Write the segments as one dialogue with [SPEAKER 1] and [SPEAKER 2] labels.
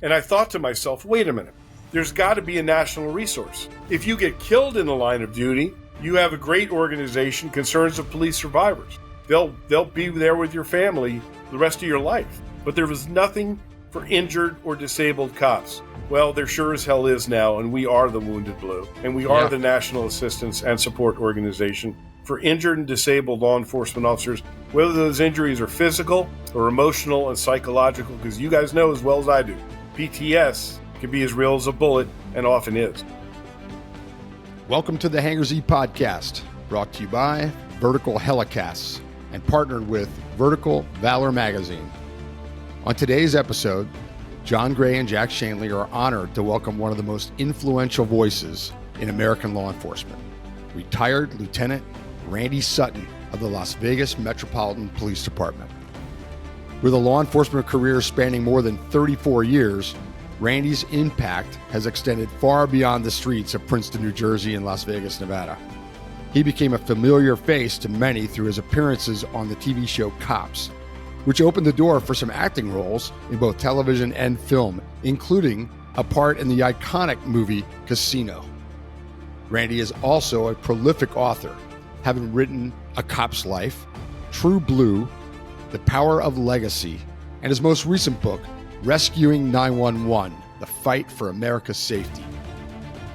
[SPEAKER 1] And I thought to myself, wait a minute, there's got to be a national resource. If you get killed in the line of duty, you have a great organization, Concerns of Police Survivors. They'll be there with your family the rest of your life. But there was nothing for injured or disabled cops. Well, there sure as hell is now, and we are the Wounded Blue, and we are the National Assistance and Support Organization for injured and disabled law enforcement officers, whether those injuries are physical or emotional and psychological, because you guys know as well as I do, PTS can be as real as a bullet, and often is.
[SPEAKER 2] Welcome to the Hangar Z Podcast, brought to you by Vertical Helicasts and partnered with Vertical Valor Magazine. On today's episode, John Gray and Jack Schonely are honored to welcome one of the most influential voices in American law enforcement, retired Lieutenant Randy Sutton of the Las Vegas Metropolitan Police Department. With a law enforcement career spanning more than 34 years, Randy's impact has extended far beyond the streets of Princeton, New Jersey and Las Vegas, Nevada. He became a familiar face to many through his appearances on the TV show Cops, which opened the door for some acting roles in both television and film, including a part in the iconic movie Casino. Randy is also a prolific author, having written A Cop's Life, True Blue, The Power of Legacy, and his most recent book, Rescuing 911, The Fight for America's Safety.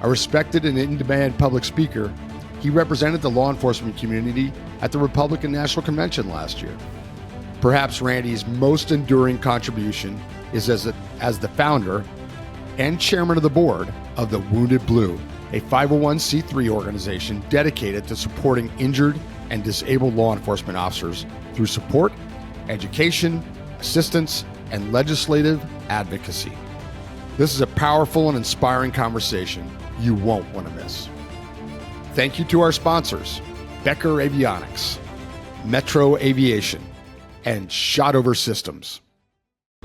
[SPEAKER 2] A respected and in-demand public speaker, he represented the law enforcement community at the Republican National Convention last year. Perhaps Randy's most enduring contribution is as the founder and chairman of the board of the Wounded Blue, a 501c3 organization dedicated to supporting injured and disabled law enforcement officers through support, education, assistance, and legislative advocacy. This is a powerful and inspiring conversation you won't want to miss. Thank you to our sponsors, Becker Avionics, Metro Aviation, and Shotover Systems.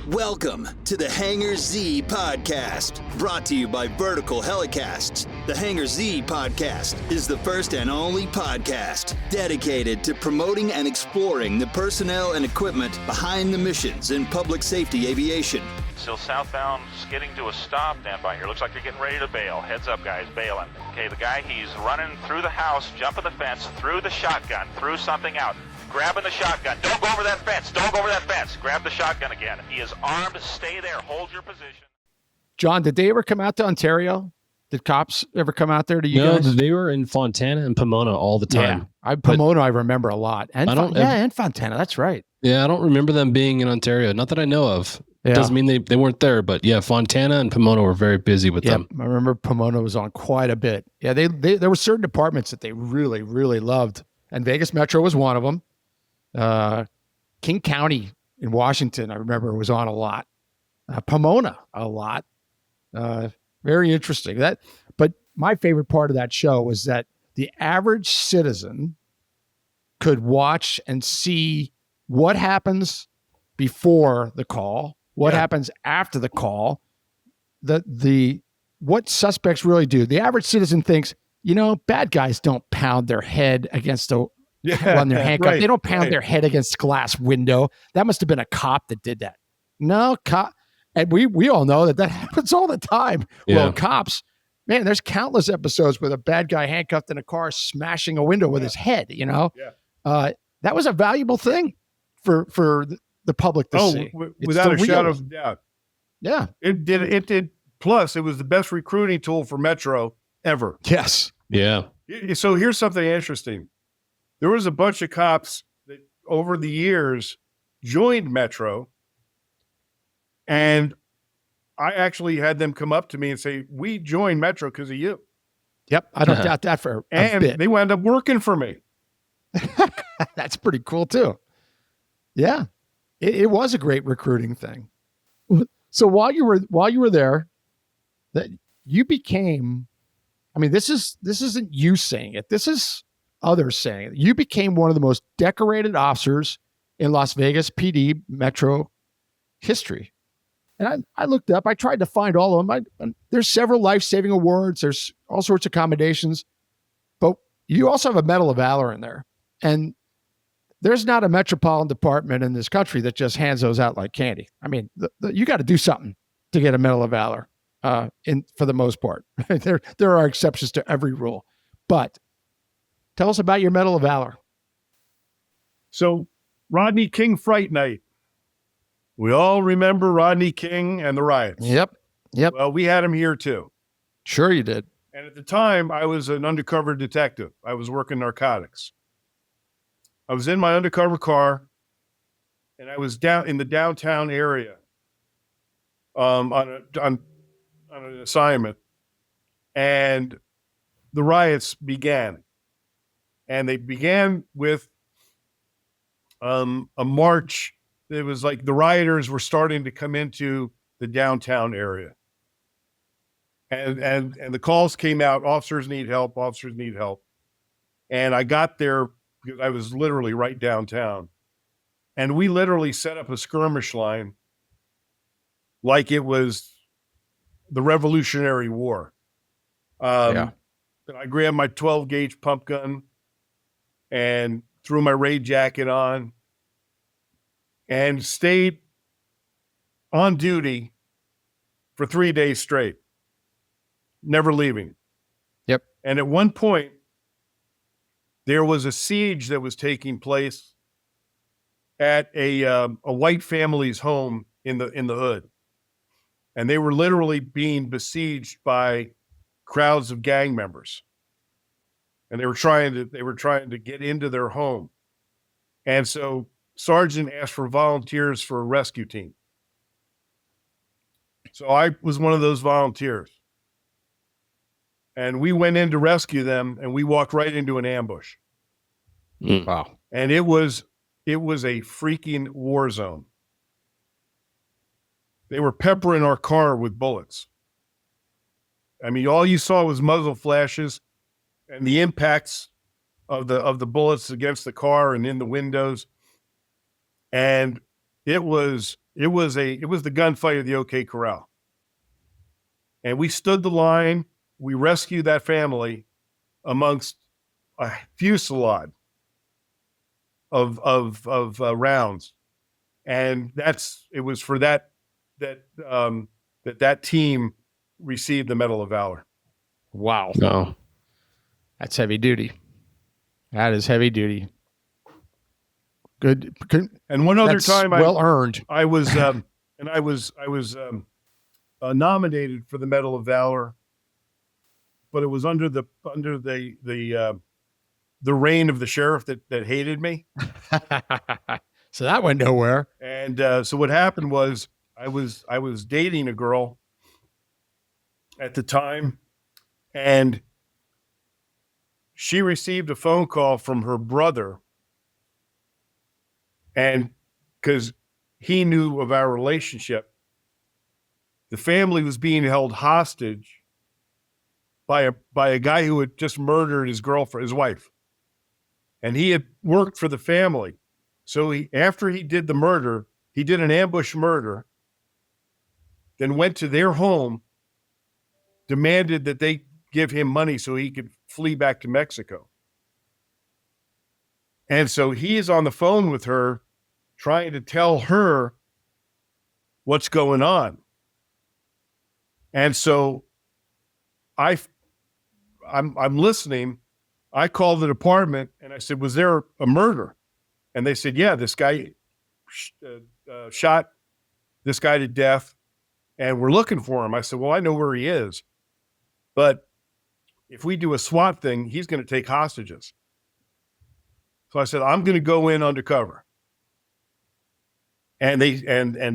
[SPEAKER 3] Welcome to the Hangar Z Podcast, brought to you by Vertical Helicasts. The Hangar Z Podcast is the first and only podcast dedicated to promoting and exploring the personnel and equipment behind the missions in public safety aviation.
[SPEAKER 4] Still southbound, skidding to a stop. Stand by here. Looks like you're getting ready to bail. Heads up, guys, bailing. Okay, the guy, he's running through the house, jumping the fence, through the shotgun, through something out. Grabbing the shotgun. Don't go over that fence. Don't go over that fence. Grab the shotgun again. He is armed. Stay there. Hold your position.
[SPEAKER 5] John, did they ever come out to Ontario? Did cops ever come out there to you guys?
[SPEAKER 6] No, they were in Fontana and Pomona all the time.
[SPEAKER 5] Yeah, Pomona I remember a lot. And and Fontana. That's right.
[SPEAKER 6] Yeah, I don't remember them being in Ontario. Not that I know of.
[SPEAKER 5] Yeah.
[SPEAKER 6] Doesn't mean they weren't there, but yeah, Fontana and Pomona were very busy with them.
[SPEAKER 5] I remember Pomona was on quite a bit. Yeah, there were certain departments that they really, really loved, and Vegas Metro was one of them. King County in Washington, I remember, was on a lot. Pomona, a lot. Very interesting. But my favorite part of that show was that the average citizen could watch and see what happens before the call, what happens after the call, what suspects really do. The average citizen thinks, bad guys don't pound their head against when they're handcuffed. Right, they don't pound their head against glass window. That must have been a cop that did that. No, cop. And we all know that happens all the time. Yeah. Well, cops, man, there's countless episodes with a bad guy handcuffed in a car smashing a window with his head, Yeah. That was a valuable thing for the public to see.
[SPEAKER 1] Without a shadow of doubt.
[SPEAKER 5] Yeah.
[SPEAKER 1] It did. Plus, it was the best recruiting tool for Metro ever.
[SPEAKER 5] Yes.
[SPEAKER 6] Yeah.
[SPEAKER 1] So here's something interesting. There was a bunch of cops that over the years joined Metro, and I actually had them come up to me and say, we joined Metro because of you.
[SPEAKER 5] Yep, I don't doubt that for a bit.
[SPEAKER 1] They wound up working for me.
[SPEAKER 5] That's pretty cool too. Yeah, it was a great recruiting thing. So while you were there, that you became, this isn't you saying it. This is others saying it. You became one of the most decorated officers in Las Vegas PD Metro history. And I looked up, I tried to find all of them. There's several life-saving awards. There's all sorts of commendations, but you also have a Medal of Valor in there. And there's not a metropolitan department in this country that just hands those out like candy. You got to do something to get a Medal of Valor. For the most part, there are exceptions to every rule. But tell us about your Medal of Valor.
[SPEAKER 1] So, Rodney King Fright Night. We all remember Rodney King and the riots.
[SPEAKER 5] Yep.
[SPEAKER 1] Well, we had him here too.
[SPEAKER 5] Sure you did.
[SPEAKER 1] And at the time, I was an undercover detective. I was working narcotics. I was in my undercover car, and I was down in the downtown area on an assignment, and the riots began. And they began with a march. It was like the rioters were starting to come into the downtown area. And the calls came out, officers need help. And I got there because I was literally right downtown. And we literally set up a skirmish line like it was the Revolutionary War. And I grabbed my 12-gauge pump gun and threw my raid jacket on and stayed on duty for 3 days straight, never leaving.
[SPEAKER 5] Yep.
[SPEAKER 1] And at one point, there was a siege that was taking place at a white family's home in the hood, and they were literally being besieged by crowds of gang members, and they were trying to get into their home, and so Sergeant asked for volunteers for a rescue team. So I was one of those volunteers. And we went in to rescue them, and we walked right into an ambush.
[SPEAKER 5] Wow.
[SPEAKER 1] And it was a freaking war zone. They were peppering our car with bullets. I mean, all you saw was muzzle flashes and the impacts of the bullets against the car and in the windows. And it was the gunfight of the OK Corral. And we stood the line. We rescued that family amongst a fusillade of rounds, and it was for that team received the Medal of Valor.
[SPEAKER 5] Wow.
[SPEAKER 6] No.
[SPEAKER 5] That's heavy duty. That is heavy duty. Good.
[SPEAKER 1] And one other
[SPEAKER 5] That's
[SPEAKER 1] time,
[SPEAKER 5] well earned.
[SPEAKER 1] I was nominated for the Medal of Valor, but it was under the reign of the sheriff that hated me.
[SPEAKER 5] So that went nowhere.
[SPEAKER 1] And so what happened was I was dating a girl at the time, and she received a phone call from her brother, and because he knew of our relationship, the family was being held hostage by a guy who had just murdered his girlfriend, his wife. And he had worked for the family. So after he did the murder, he did an ambush murder, then went to their home, demanded that they give him money so he could flee back to Mexico. And so he is on the phone with her, trying to tell her what's going on. And so I'm listening. I called the department and I said, was there a murder? And they said, yeah, this guy shot this guy to death and we're looking for him. I said, well, I know where he is, but if we do a SWAT thing, he's going to take hostages. So I said, I'm going to go in undercover. And the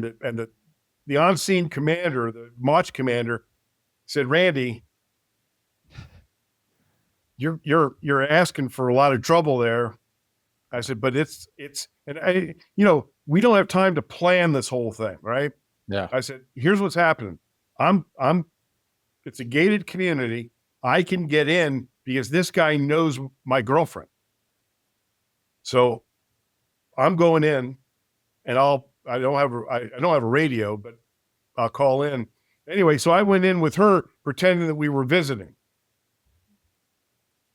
[SPEAKER 1] on-scene commander, the march commander, said, Randy, you're asking for a lot of trouble there. I said, but it's and we don't have time to plan this whole thing, right?
[SPEAKER 5] Yeah.
[SPEAKER 1] I said, here's what's happening. It's a gated community. I can get in because this guy knows my girlfriend. So I'm going in, and I don't have a radio, but I'll call in. Anyway, so I went in with her pretending that we were visiting.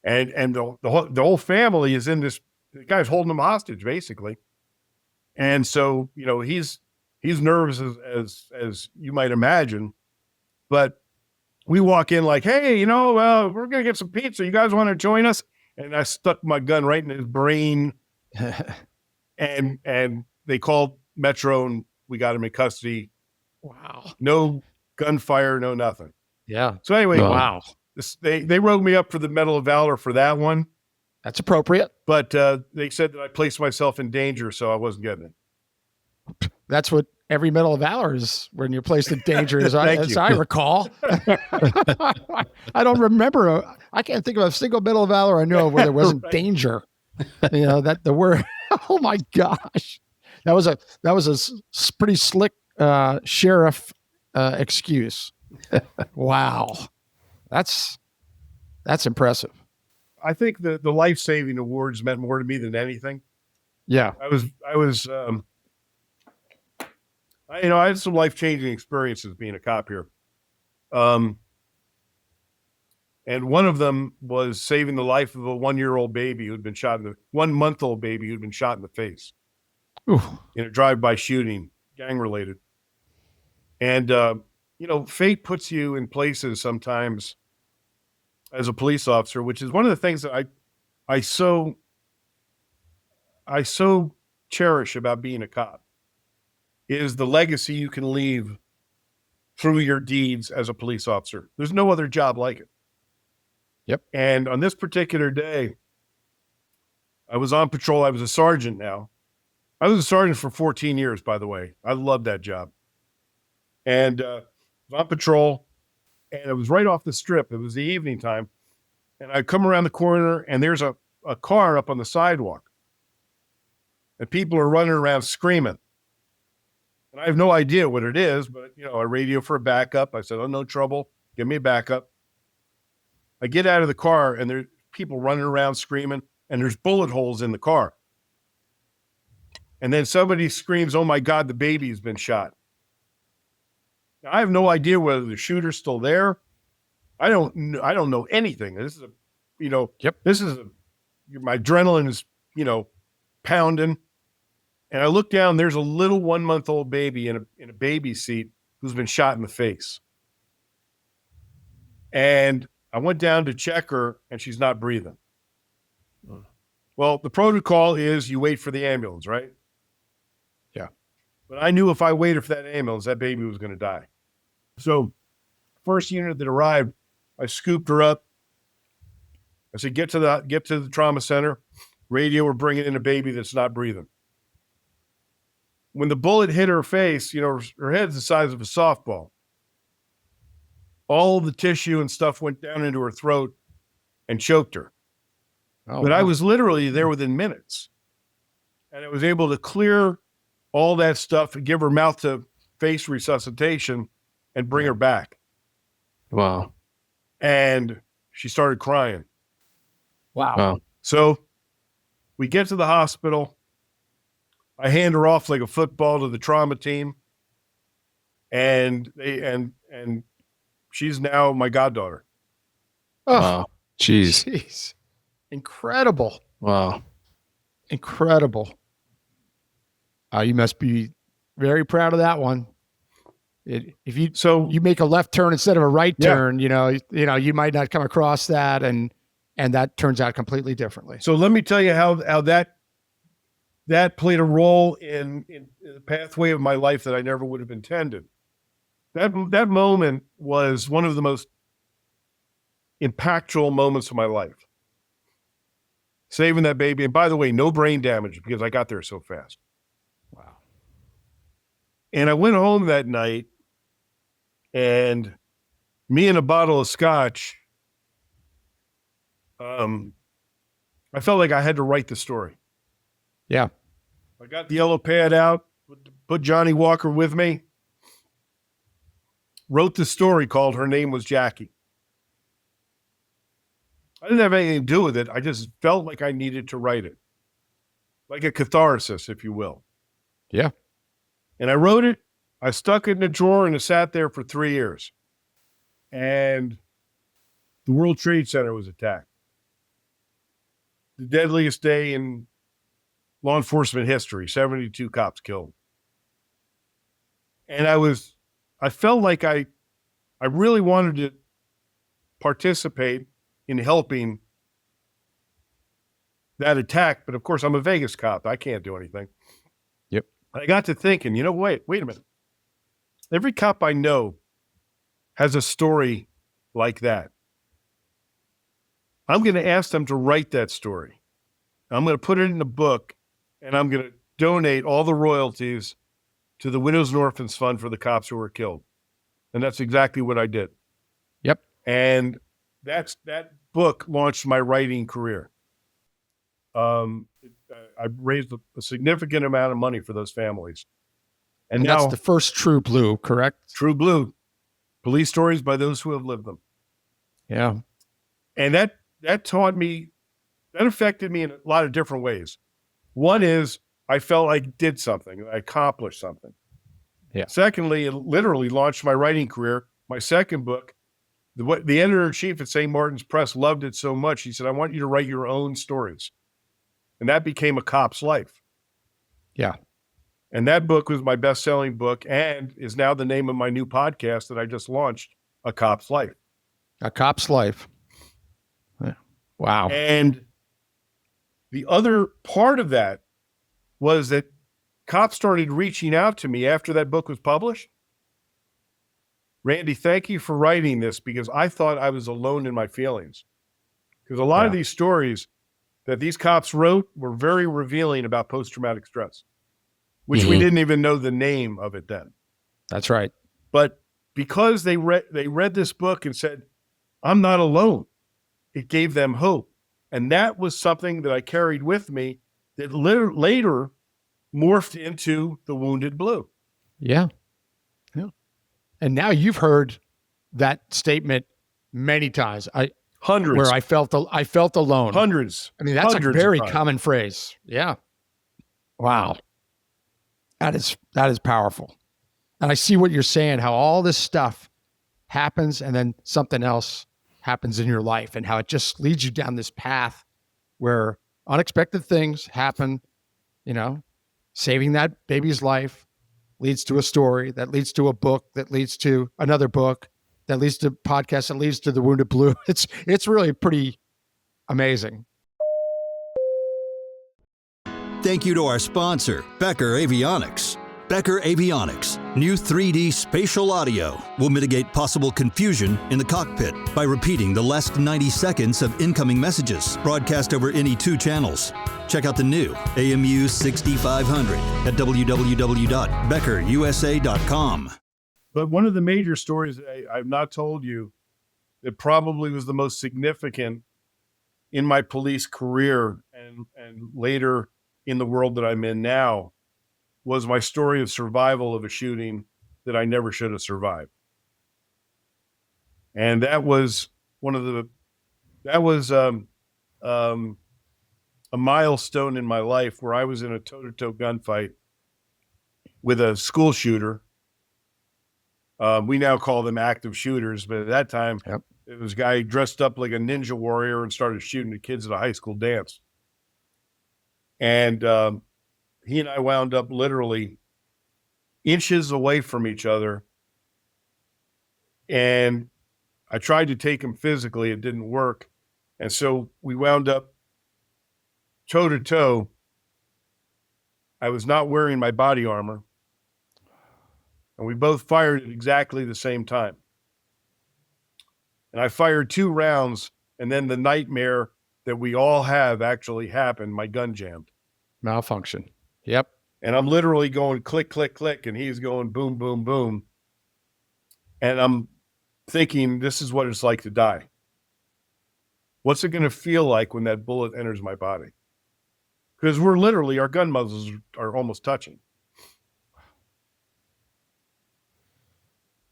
[SPEAKER 1] And the whole family is in this, the guy's holding them hostage, basically. And so, he's He's nervous as you might imagine, but we walk in like, hey, we're going to get some pizza. You guys want to join us? And I stuck my gun right in his brain. and they called Metro and we got him in custody.
[SPEAKER 5] Wow.
[SPEAKER 1] No gunfire, no nothing.
[SPEAKER 5] Yeah.
[SPEAKER 1] So anyway,
[SPEAKER 5] wow.
[SPEAKER 1] They wrote me up for the Medal of Valor for that one.
[SPEAKER 5] That's appropriate.
[SPEAKER 1] But they said that I placed myself in danger, so I wasn't getting it.
[SPEAKER 5] That's what every Medal of Valor is, when you're placed in danger, as I recall. I don't remember. I can't think of a single Medal of Valor I know of where there wasn't
[SPEAKER 1] Right.
[SPEAKER 5] danger. That the word. Oh my gosh, that was a pretty slick sheriff excuse. Wow, that's impressive.
[SPEAKER 1] I think the life-saving awards meant more to me than anything.
[SPEAKER 5] Yeah.
[SPEAKER 1] I had some life-changing experiences being a cop here. And one of them was saving the life of a 1-year-old baby who'd been shot 1-month-old baby who'd been shot in the face.
[SPEAKER 5] Ooh.
[SPEAKER 1] In a drive-by shooting, gang-related. And, fate puts you in places sometimes as a police officer, which is one of the things that I so cherish about being a cop, is the legacy you can leave through your deeds as a police officer. There's no other job like it.
[SPEAKER 5] Yep.
[SPEAKER 1] And on this particular day, I was on patrol. I was a sergeant now. I was a sergeant for 14 years, by the way. I loved that job. And I was on patrol, and it was right off the strip. It was the evening time. And I come around the corner, and there's a car up on the sidewalk. And people are running around screaming. And I have no idea what it is, but, I radio for a backup. I said, oh, no trouble. Give me a backup. I get out of the car, and there's people running around screaming, and there's bullet holes in the car. And then somebody screams, oh, my God, the baby's been shot. Now, I have no idea whether the shooter's still there. I don't know anything. This is my adrenaline is, pounding. And I look down, there's a little 1-month-old baby in a baby seat who's been shot in the face. And I went down to check her, and she's not breathing. Well, the protocol is you wait for the ambulance, right?
[SPEAKER 5] Yeah.
[SPEAKER 1] But I knew if I waited for that ambulance, that baby was going to die. So first unit that arrived, I scooped her up. I said, get to the trauma center. Radio, we're bringing in a baby that's not breathing. When the bullet hit her face, her head's the size of a softball. All the tissue and stuff went down into her throat and choked her.
[SPEAKER 5] Oh,
[SPEAKER 1] but
[SPEAKER 5] wow.
[SPEAKER 1] I was literally there within minutes. And I was able to clear all that stuff and give her mouth-to-face resuscitation and bring her back.
[SPEAKER 6] Wow.
[SPEAKER 1] And she started crying.
[SPEAKER 5] Wow.
[SPEAKER 1] So we get to the hospital. I hand her off like a football to the trauma team. And she's now my goddaughter.
[SPEAKER 5] Oh,
[SPEAKER 6] Wow. Jeez.
[SPEAKER 5] jeez. Incredible.
[SPEAKER 6] Wow.
[SPEAKER 5] Incredible. You must be very proud of that one. If you make a left turn instead of a right turn, you might not come across that, and that turns out completely differently.
[SPEAKER 1] So let me tell you how that played a role in the pathway of my life that I never would have intended. That moment was one of the most impactful moments of my life. Saving that baby. And by the way, no brain damage because I got there so fast.
[SPEAKER 5] Wow.
[SPEAKER 1] And I went home that night, and me and a bottle of scotch, I felt like I had to write the story.
[SPEAKER 5] Yeah.
[SPEAKER 1] I got the yellow pad out, put Johnny Walker with me, wrote the story called Her Name Was Jackie. I didn't have anything to do with it. I just felt like I needed to write it. Like a catharsis, if you will.
[SPEAKER 5] Yeah.
[SPEAKER 1] And I wrote it. I stuck it in a drawer, and it sat there for 3 years. And the World Trade Center was attacked. The deadliest day in law enforcement history, 72 cops killed. And I felt like I really wanted to participate in helping that attack. But of course, I'm a Vegas cop. I can't do anything.
[SPEAKER 2] Yep.
[SPEAKER 1] I got to thinking, wait a minute. Every cop I know has a story like that. I'm going to ask them to write that story. I'm going to put it in a book, and I'm going to donate all the royalties to the Widows and Orphans Fund for the cops who were killed. And that's exactly what I did.
[SPEAKER 2] Yep.
[SPEAKER 1] And that book launched my writing career. I raised a significant amount of money for those families.
[SPEAKER 2] And now, that's the first True Blue, correct?
[SPEAKER 1] True Blue. Police stories by those who have lived them.
[SPEAKER 2] Yeah.
[SPEAKER 1] And that taught me, that affected me in a lot of different ways. One is I felt I did something, I accomplished something.
[SPEAKER 2] Yeah.
[SPEAKER 1] Secondly, it literally launched my writing career. My second book, the editor-in-chief at St. Martin's Press loved it so much, he said, I want you to write your own stories. And that became A Cop's Life.
[SPEAKER 2] Yeah.
[SPEAKER 1] And that book was my best-selling book and is now the name of my new podcast that I just launched, A Cop's Life.
[SPEAKER 2] A Cop's Life. Yeah. Wow.
[SPEAKER 1] And the other part of that was that cops started reaching out to me after that book was published. Randy, thank you for writing this because I thought I was alone in my feelings. Because a lot of these stories that these cops wrote were very revealing about post-traumatic stress, which we didn't even know the name of it then.
[SPEAKER 2] That's right.
[SPEAKER 1] But because they read this book and said, I'm not alone, it gave them hope. And that was something that I carried with me that later morphed into the Wounded Blue.
[SPEAKER 2] Yeah. Yeah. And now you've heard that statement many times.
[SPEAKER 1] Hundreds.
[SPEAKER 2] Where I felt alone.
[SPEAKER 1] Hundreds.
[SPEAKER 2] I mean, that's a very common phrase. Yeah. Wow. That is powerful. And I see what you're saying, how all this stuff happens and then something else happens in your life and how it just leads you down this path where unexpected things happen, saving that baby's life leads to a story that leads to a book that leads to another book that leads to a podcast that leads to the Wounded Blue. It's really pretty amazing.
[SPEAKER 3] Thank you to our sponsor, Becker Avionics. Becker Avionics, new 3D spatial audio will mitigate possible confusion in the cockpit by repeating the last 90 seconds of incoming messages broadcast over any two channels. Check out the new AMU 6500 at www.beckerusa.com.
[SPEAKER 1] But one of the major stories that I've not told you that probably was the most significant in my police career and later in the world that I'm in now was my story of survival of a shooting that I never should have survived. And that was a milestone in my life where I was in a toe-to-toe gunfight with a school shooter. We now call them active shooters, but at that time, It was a guy dressed up like a ninja warrior and started shooting at kids at a high school dance. And he and I wound up literally inches away from each other. And I tried to take him physically. It didn't work. And so we wound up toe to toe. I was not wearing my body armor. And we both fired at exactly the same time. And I fired 2 rounds, and then the nightmare that we all have actually happened. My gun jammed.
[SPEAKER 2] Malfunction. Yep.
[SPEAKER 1] And I'm literally going click, click, click, and he's going boom, boom, boom. And I'm thinking, this is what it's like to die. What's it going to feel like when that bullet enters my body? Because our gun muzzles are almost touching.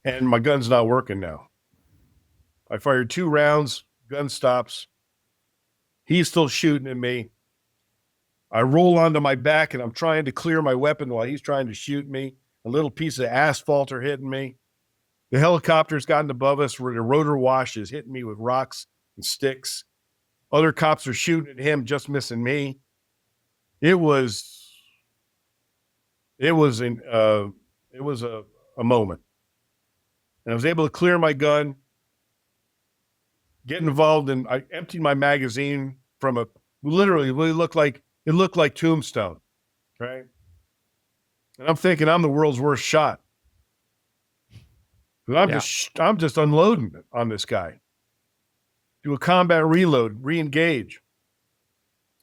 [SPEAKER 1] And my gun's not working now. I fired 2 rounds, gun stops. He's still shooting at me. I roll onto my back and I'm trying to clear my weapon while he's trying to shoot me. A little piece of asphalt are hitting me. The helicopter's gotten above us where the rotor wash is hitting me with rocks and sticks. Other cops are shooting at him, just missing me. It was a a moment. And I was able to clear my gun, get involved in, I emptied my magazine from literally, it looked like Tombstone, right? And I'm thinking I'm the world's worst shot. I'm just unloading on this guy. Do a combat reload, re-engage.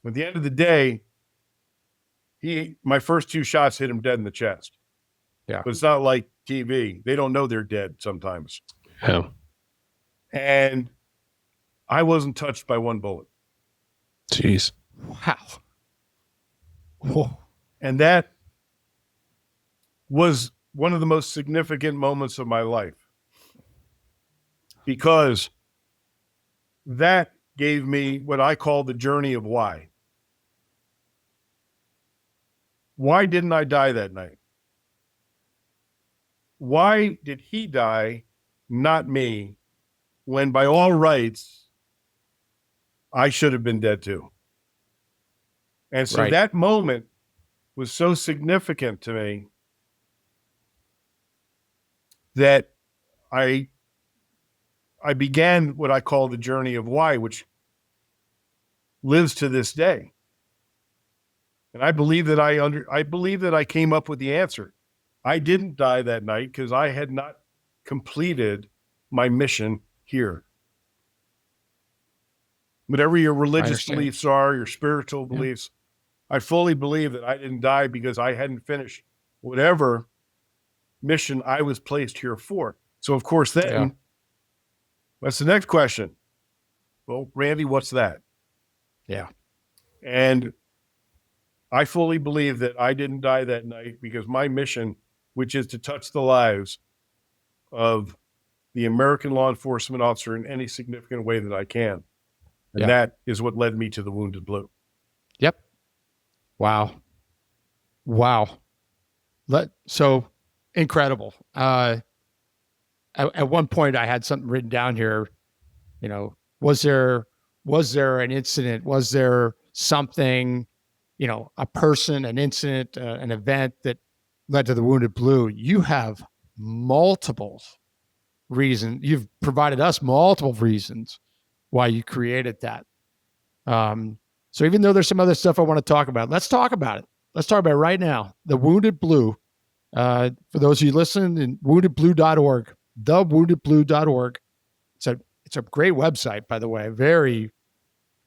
[SPEAKER 1] At the end of the day, my first 2 shots hit him dead in the chest.
[SPEAKER 5] Yeah.
[SPEAKER 1] But it's not like TV. They don't know they're dead sometimes.
[SPEAKER 6] Yeah.
[SPEAKER 1] And I wasn't touched by 1 bullet.
[SPEAKER 6] Jeez.
[SPEAKER 5] Wow. Whoa.
[SPEAKER 1] And that was one of the most significant moments of my life, because that gave me what I call the journey of why. Why didn't I die that night? Why did he die, not me, when by all rights, I should have been dead too? And so that moment was so significant to me that I began what I call the journey of why, which lives to this day. And I believe that I came up with the answer. I didn't die that night because I had not completed my mission here. Whatever your religious beliefs are, your spiritual beliefs, I fully believe that I didn't die because I hadn't finished whatever mission I was placed here for. So, of course, then that's the next question. Well, Randy, what's that?
[SPEAKER 5] Yeah.
[SPEAKER 1] And I fully believe that I didn't die that night because my mission, which is to touch the lives of the American law enforcement officer in any significant way that I can. And that is what led me to the Wounded Blue.
[SPEAKER 5] Yep. Wow. So incredible. At one point I had something written down here, was there an incident? Was there something, a person, an incident, an event that led to the Wounded Blue? You have multiple reasons. You've provided us multiple reasons why you created that. So even though there's some other stuff I want to talk about, let's talk about it. Let's talk about it right now. The Wounded Blue. For those of you listening, woundedblue.org, thewoundedblue.org. It's a great website, by the way.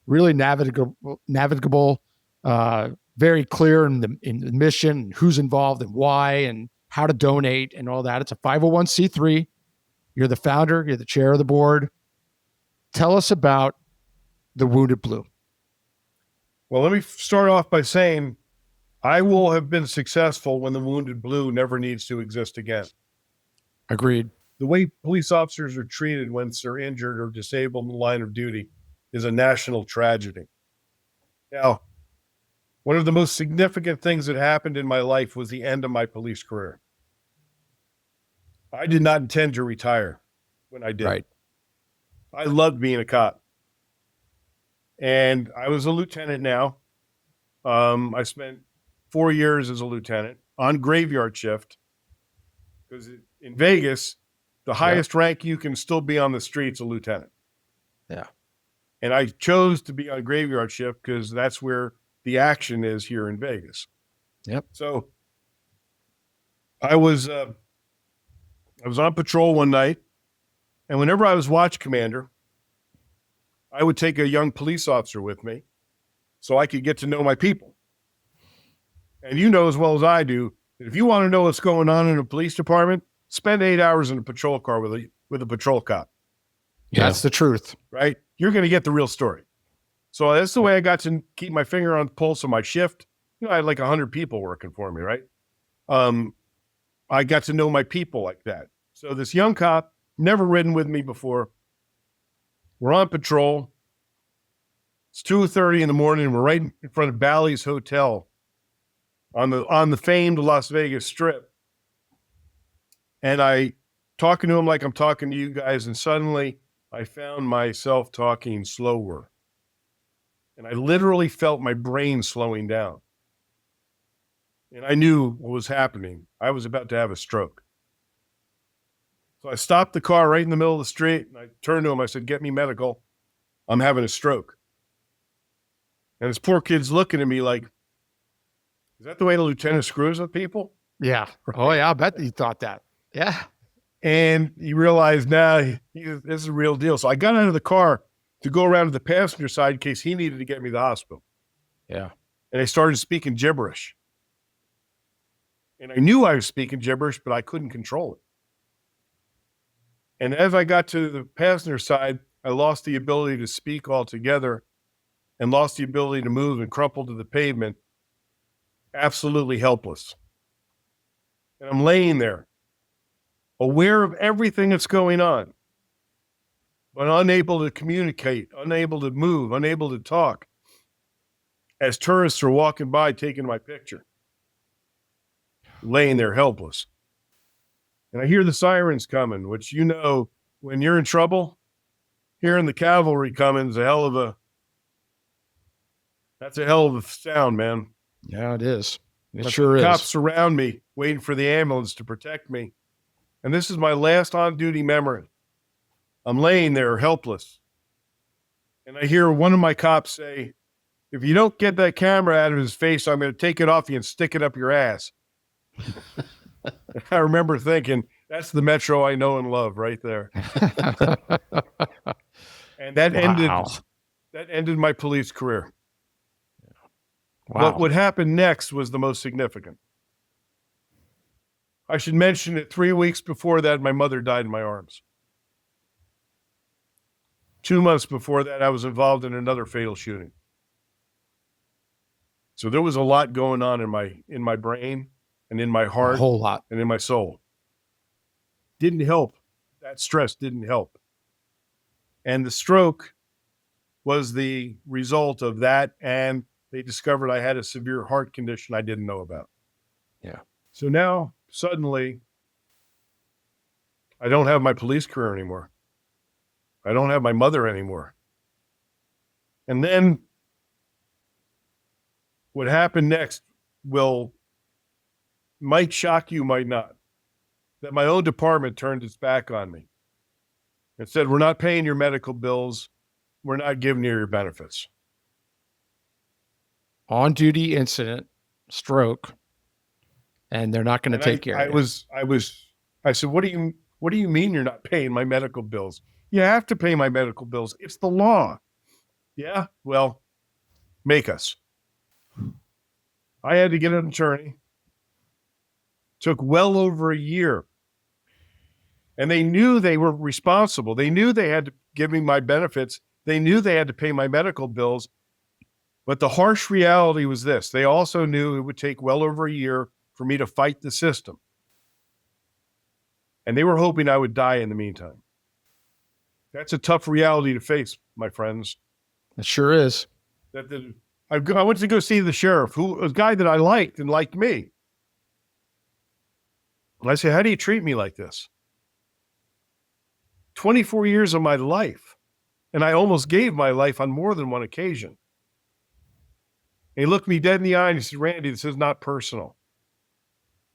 [SPEAKER 5] Really navigable, very clear in the mission, who's involved and why, and how to donate and all that. It's a 501c3. You're the founder. You're the chair of the board. Tell us about the Wounded Blue.
[SPEAKER 1] Well, let me start off by saying I will have been successful when the Wounded Blue never needs to exist again.
[SPEAKER 5] Agreed.
[SPEAKER 1] The way police officers are treated when they're injured or disabled in the line of duty is a national tragedy. Now, one of the most significant things that happened in my life was the end of my police career. I did not intend to retire when I did.
[SPEAKER 5] Right.
[SPEAKER 1] I loved being a cop. And I was a lieutenant now. I spent 4 years as a lieutenant on graveyard shift, because in Vegas, the highest rank you can still be on the street's a lieutenant.
[SPEAKER 5] Yeah.
[SPEAKER 1] And I chose to be on graveyard shift because that's where the action is here in Vegas.
[SPEAKER 5] Yep.
[SPEAKER 1] So I was on patrol one night, and whenever I was watch commander, I would take a young police officer with me so I could get to know my people. And you know as well as I do that if you want to know what's going on in a police department, spend 8 hours in a patrol car with a patrol cop.
[SPEAKER 5] Yeah. That's the truth.
[SPEAKER 1] Right? You're going to get the real story. So that's the way I got to keep my finger on the pulse of my shift. I had like 100 people working for me, right? I got to know my people like that. So this young cop, never ridden with me before, we're on patrol. It's 2:30 in the morning. We're right in front of Bally's Hotel on the famed Las Vegas Strip. And I talking to him like I'm talking to you guys, and suddenly I found myself talking slower. And I literally felt my brain slowing down. And I knew what was happening. I was about to have a stroke. So I stopped the car right in the middle of the street, and I turned to him. I said, "Get me medical. I'm having a stroke." And this poor kid's looking at me like, is that the way the lieutenant screws with people?
[SPEAKER 5] Yeah. Oh, yeah. I bet you thought that. Yeah.
[SPEAKER 1] And he realized, this is a real deal. So I got out of the car to go around to the passenger side in case he needed to get me to the hospital.
[SPEAKER 5] Yeah.
[SPEAKER 1] And I started speaking gibberish. And I knew I was speaking gibberish, but I couldn't control it. And as I got to the passenger side, I lost the ability to speak altogether and lost the ability to move and crumpled to the pavement, absolutely helpless. And I'm laying there, aware of everything that's going on, but unable to communicate, unable to move, unable to talk, as tourists are walking by taking my picture, laying there helpless. And I hear the sirens coming, which, you know, when you're in trouble, hearing the cavalry coming is that's a hell of a sound, man.
[SPEAKER 5] Yeah, it is. It
[SPEAKER 1] But
[SPEAKER 5] sure
[SPEAKER 1] the
[SPEAKER 5] is.
[SPEAKER 1] cops surround me, waiting for the ambulance to protect me. And this is my last on-duty memory. I'm laying there helpless. And I hear one of my cops say, "If you don't get that camera out of his face, I'm going to take it off you and stick it up your ass." I remember thinking, that's the Metro I know and love right there. And that ended my police career.
[SPEAKER 5] Wow.
[SPEAKER 1] But what happened next was the most significant. I should mention that 3 weeks before that, my mother died in my arms. 2 months before that, I was involved in another fatal shooting. So there was a lot going on in my brain and in my heart,
[SPEAKER 5] A whole lot.
[SPEAKER 1] and in my soul. Didn't help. That stress didn't help. And the stroke was the result of that, and they discovered I had a severe heart condition I didn't know about.
[SPEAKER 5] Yeah.
[SPEAKER 1] So now, suddenly, I don't have my police career anymore. I don't have my mother anymore. And then what happened next might shock you, might not. That my own department turned its back on me and said, "We're not paying your medical bills. We're not giving you your benefits."
[SPEAKER 5] On-duty incident, stroke, and they're not going to take care of you.
[SPEAKER 1] I said, what do you mean you're not paying my medical bills? You have to pay my medical bills. It's the law. Yeah, well, make us. I had to get an attorney. Took well over a year. And they knew they were responsible. They knew they had to give me my benefits. They knew they had to pay my medical bills. But the harsh reality was this. They also knew it would take well over a year for me to fight the system. And they were hoping I would die in the meantime. That's a tough reality to face, my friends.
[SPEAKER 5] It sure is.
[SPEAKER 1] I went to go see the sheriff, a guy that I liked and liked me. And I said, "How do you treat me like this? 24 years of my life. And I almost gave my life on more than one occasion." And he looked me dead in the eye and he said, "Randy, this is not personal.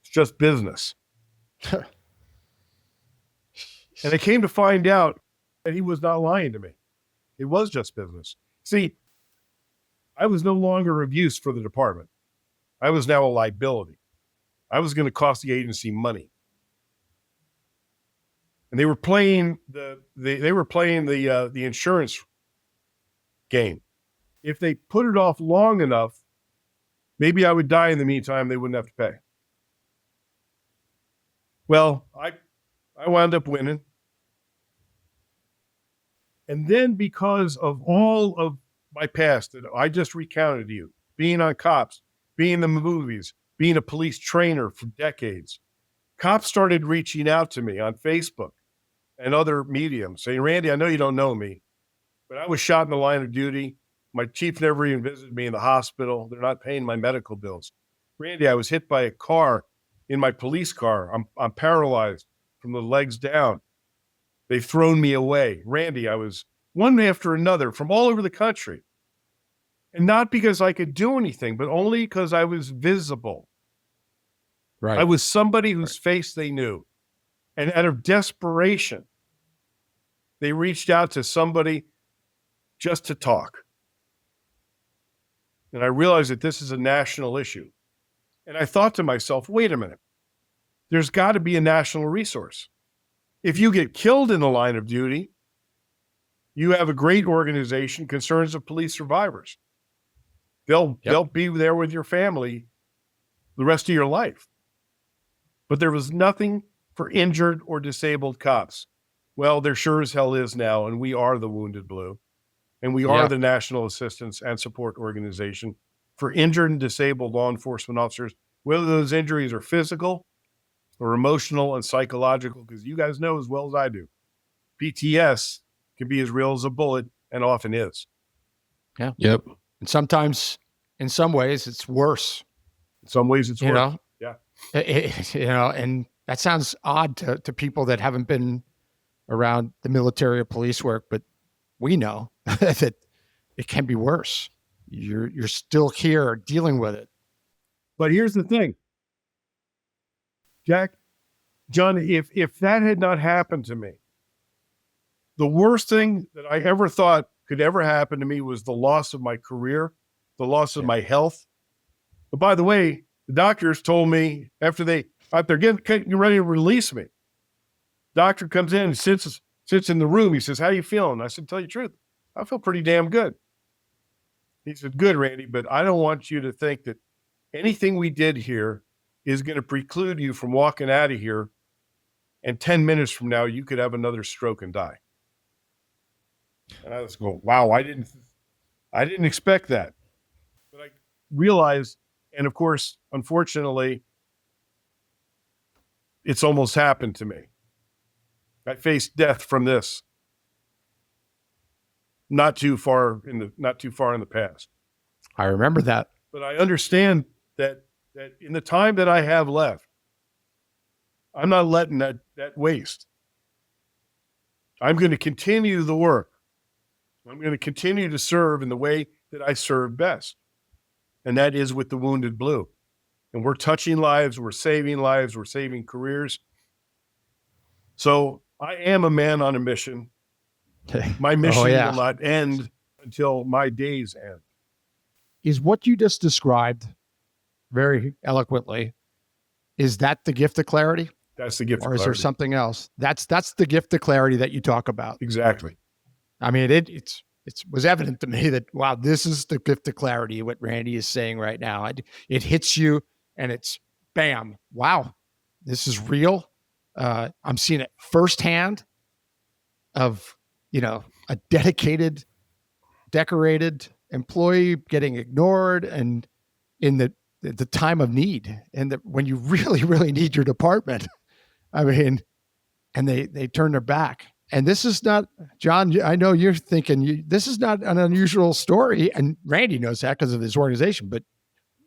[SPEAKER 1] It's just business." And I came to find out that he was not lying to me. It was just business. See, I was no longer of use for the department. I was now a liability. I was going to cost the agency money. And they were playing the insurance game. If they put it off long enough, maybe I would die in the meantime. They wouldn't have to pay. Well, I wound up winning. And then because of all of my past that I just recounted to you, being on cops, being in the movies, being a police trainer for decades, cops started reaching out to me on Facebook and other mediums saying, "Randy, I know you don't know me, but I was shot in the line of duty. My chief never even visited me in the hospital. They're not paying my medical bills. Randy, I was hit by a car in my police car. I'm paralyzed from the legs down. They've thrown me away. Randy, I was one after another from all over the country. And not because I could do anything, but only because I was visible.
[SPEAKER 5] Right.
[SPEAKER 1] I was somebody whose face they knew. And out of desperation, they reached out to somebody just to talk. And I realized that this is a national issue. And I thought to myself, wait a minute, there's got to be a national resource. If you get killed in the line of duty, you have a great organization, Concerns of Police Survivors. They'll be there with your family the rest of your life. But there was nothing for injured or disabled cops. Well, there sure as hell is now, and we are the Wounded Blue. And we are the National Assistance and Support Organization for injured and disabled law enforcement officers, whether those injuries are physical or emotional and psychological, because you guys know as well as I do, PTS can be as real as a bullet and often is.
[SPEAKER 5] Yeah.
[SPEAKER 6] Yep.
[SPEAKER 5] And sometimes, in some ways, it's worse.
[SPEAKER 1] In some ways, it's
[SPEAKER 5] You
[SPEAKER 1] worse.
[SPEAKER 5] know?
[SPEAKER 1] Yeah.
[SPEAKER 5] And that sounds odd to people that haven't been around the military or police work, but we know that it can be worse. You're still here dealing with it.
[SPEAKER 1] But here's the thing, John, if that had not happened to me, the worst thing that I ever thought could ever happen to me was the loss of my career, the loss of my health. But by the way, the doctors told me after they're getting ready to release me, doctor comes in and sits in the room. He says, "How you feeling?" I said, "Tell you the truth, I feel pretty damn good." He said, "Good, Randy, but I don't want you to think that anything we did here is going to preclude you from walking out of here, and 10 minutes from now, you could have another stroke and die." And I was going, wow, I didn't expect that. But I realized, and of course, unfortunately, it's almost happened to me. I faced death from this not too far in the past.
[SPEAKER 5] I remember that.
[SPEAKER 1] But I understand that in the time that I have left, I'm not letting that waste. I'm going to continue the work. I'm going to continue to serve in the way that I serve best. And that is with the Wounded Blue. And we're touching lives, we're saving careers. So I am a man on a mission. My mission will not end until my days end.
[SPEAKER 5] Is what you just described very eloquently, is that the gift of clarity?
[SPEAKER 1] That's the gift of clarity.
[SPEAKER 5] Or is there something else? That's the gift of clarity that you talk about.
[SPEAKER 1] Exactly.
[SPEAKER 5] I mean, it was evident to me that, wow, this is the gift of clarity, what Randy is saying right now. It hits you and it's bam, wow, this is real. I'm seeing it firsthand of, a dedicated, decorated employee getting ignored and in the time of need, and when you really, really need your department. I mean, and they turn their back. And this is not, John, I know you're thinking this is not an unusual story, and Randy knows that because of his organization, but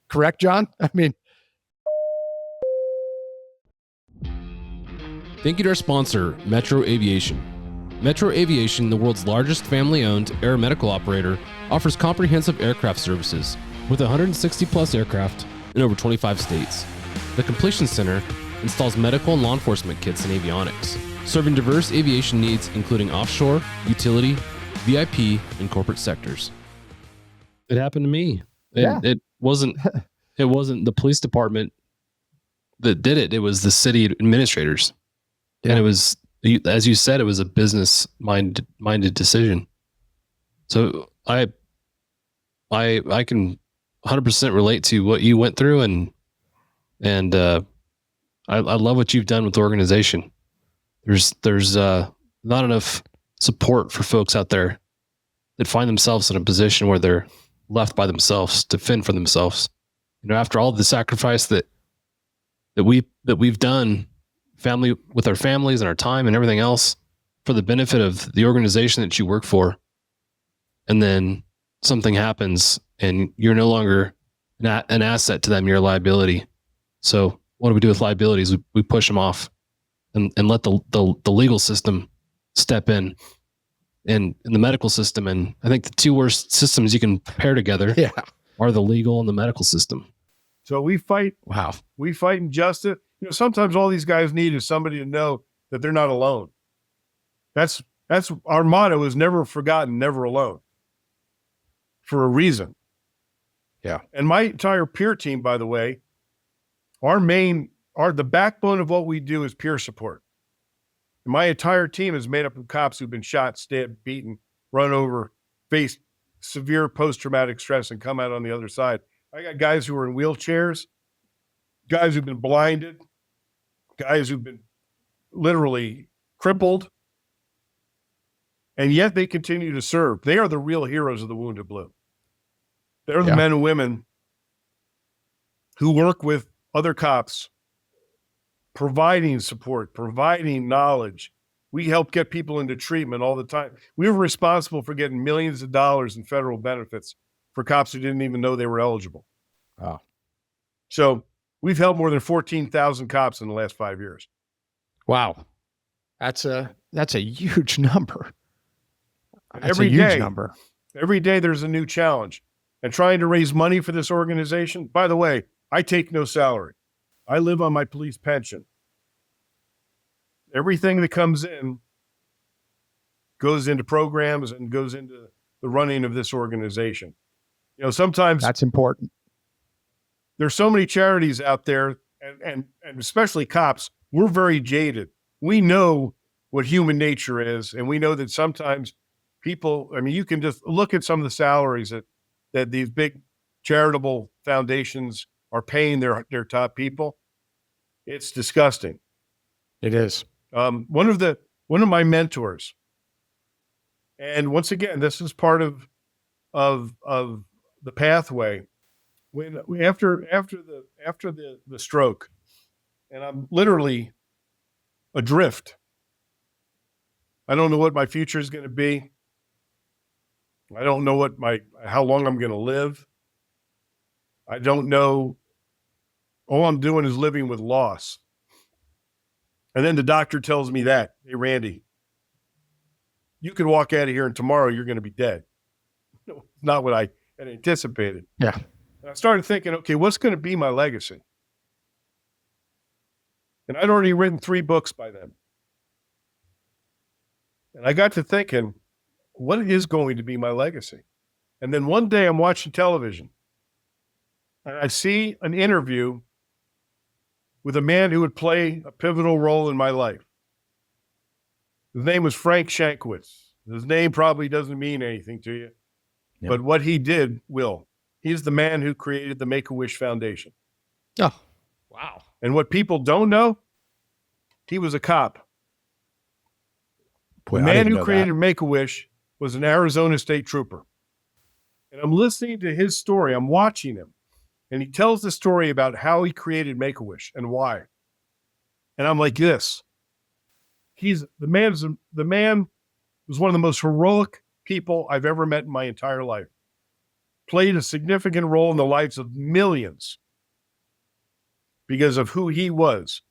[SPEAKER 5] correct, John? I mean.
[SPEAKER 6] Thank you to our sponsor, Metro Aviation. Metro Aviation, the world's largest family-owned aeromedical operator, offers comprehensive aircraft services with 160 plus aircraft in over 25 states. The Completion Center installs medical and law enforcement kits and avionics, serving diverse aviation needs including offshore, utility, VIP, and corporate sectors. It happened to me. It wasn't the police department that did it. It was the city administrators. Yeah. And it was, as you said, it was a business minded decision. So I can 100% relate to what you went through, and I love what you've done with the organization. There's not enough support for folks out there that find themselves in a position where they're left by themselves to fend for themselves. After all the sacrifice that we've done, with our families and our time and everything else for the benefit of the organization that you work for, and then something happens and you're no longer an asset to them, you're a liability. So what do we do with liabilities? We push them off and let the legal system step in, and the medical system. And I think the two worst systems you can pair together are the legal and the medical system.
[SPEAKER 1] So we fight.
[SPEAKER 5] Wow.
[SPEAKER 1] We fight injustice. Sometimes all these guys need is somebody to know that they're not alone. That's our motto is never forgotten, never alone, for a reason.
[SPEAKER 2] Yeah.
[SPEAKER 1] And my entire peer team, by the way, the backbone of what we do is peer support. And my entire team is made up of cops who've been shot, stabbed, beaten, run over, faced severe post-traumatic stress, and come out on the other side. I got guys who are in wheelchairs, guys who've been blinded, guys who've been literally crippled, and yet they continue to serve. They are the real heroes of the Wounded Blue. They're the men and women who work with other cops, providing support, providing knowledge. We help get people into treatment all the time. We were responsible for getting millions of dollars in federal benefits for cops who didn't even know they were eligible.
[SPEAKER 2] Wow.
[SPEAKER 1] So we've helped more than 14,000 cops in the last 5 years.
[SPEAKER 5] Wow. That's a huge number. That's
[SPEAKER 1] Every
[SPEAKER 5] a huge
[SPEAKER 1] day,
[SPEAKER 5] number.
[SPEAKER 1] Every day there's a new challenge. And trying to raise money for this organization, by the way, I take no salary. I live on my police pension. Everything that comes in goes into programs and goes into the running of this organization. You know, sometimes
[SPEAKER 5] That's important.
[SPEAKER 1] there's so many charities out there, and especially cops, we're very jaded. We know what human nature is, and we know that sometimes people, I mean, you can just look at some of the salaries that these big charitable foundations are paying their top people. It's disgusting.
[SPEAKER 5] It is.
[SPEAKER 1] One of my mentors, and once again, this is part of the pathway. When after the stroke, and I'm literally adrift. I don't know what my future is going to be. I don't know how long I'm going to live. I don't know. All I'm doing is living with loss. And then the doctor tells me that, hey, Randy, you could walk out of here and tomorrow you're going to be dead. No, not what I had anticipated.
[SPEAKER 5] Yeah.
[SPEAKER 1] And I started thinking, okay, what's going to be my legacy? And I'd already written 3 books by then. And I got to thinking, what is going to be my legacy? And then one day I'm watching television and I see an interview with a man who would play a pivotal role in my life. His name was Frank Shankwitz. His name probably doesn't mean anything to you, but what he did will. He's the man who created the Make-A-Wish Foundation.
[SPEAKER 5] Oh, wow.
[SPEAKER 1] And what people don't know, he was a cop.
[SPEAKER 5] Boy,
[SPEAKER 1] The
[SPEAKER 5] I
[SPEAKER 1] man
[SPEAKER 5] didn't
[SPEAKER 1] who
[SPEAKER 5] know
[SPEAKER 1] created
[SPEAKER 5] that.
[SPEAKER 1] Make-A-Wish was an Arizona State Trooper. And I'm listening to his story. I'm watching him. And he tells the story about how he created Make-A-Wish and why. And I'm like this. The man was one of the most heroic people I've ever met in my entire life. Played a significant role in the lives of millions because of who he was.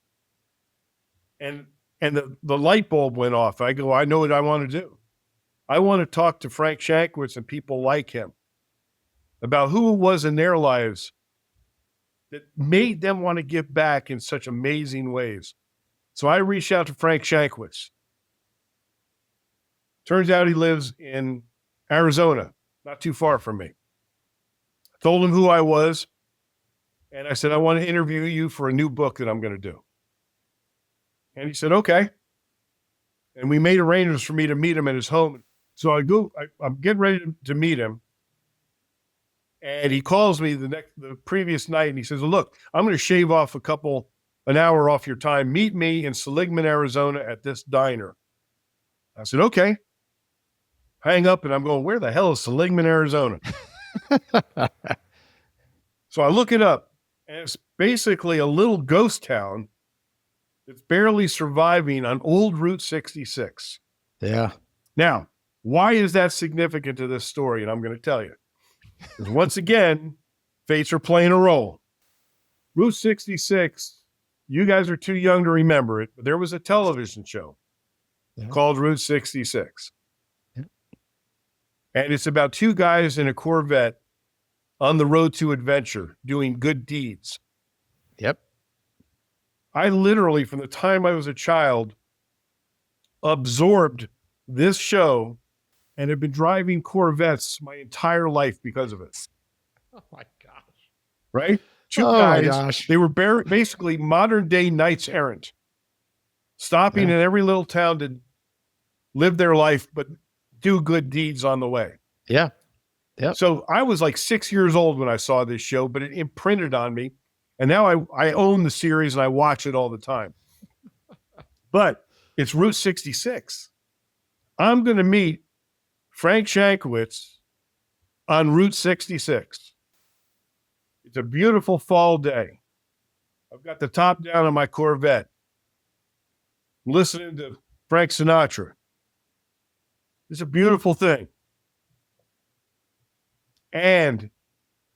[SPEAKER 1] And the light bulb went off. I go, I know what I want to do. I want to talk to Frank Shankwitz and people like him about who it was in their lives that made them want to give back in such amazing ways. So I reached out to Frank Shankwitz. Turns out he lives in Arizona, not too far from me. I told him who I was, and I said, I want to interview you for a new book that I'm going to do. And he said, okay. And we made arrangements for me to meet him at his home. So I'm getting ready to meet him. And he calls me the previous night and he says, look, I'm going to shave off an hour off your time. Meet me in Seligman, Arizona at this diner. I said, okay. Hang up and I'm going, where the hell is Seligman, Arizona? So I look it up and it's basically a little ghost town that's barely surviving on old Route 66.
[SPEAKER 5] Yeah.
[SPEAKER 1] Now, why is that significant to this story? And I'm going to tell you. Because once again, fates are playing a role. Route 66, you guys are too young to remember it, but there was a television show called Route 66.
[SPEAKER 5] Yeah.
[SPEAKER 1] And it's about 2 guys in a Corvette on the road to adventure doing good deeds.
[SPEAKER 5] Yep.
[SPEAKER 1] I literally, from the time I was a child, absorbed this show and have been driving Corvettes my entire life because of it.
[SPEAKER 5] Oh my gosh.
[SPEAKER 1] Right? Two
[SPEAKER 5] My
[SPEAKER 1] guys,
[SPEAKER 5] gosh.
[SPEAKER 1] they were basically modern day knights errant, stopping in every little town to live their life, but do good deeds on the way.
[SPEAKER 5] Yeah. Yep.
[SPEAKER 1] So I was like 6 years old when I saw this show, but it imprinted on me. And now I own the series and I watch it all the time. But it's Route 66. I'm going to meet Frank Shankwitz on Route 66. It's a beautiful fall day. I've got the top down on my Corvette. I'm listening to Frank Sinatra. It's a beautiful thing. And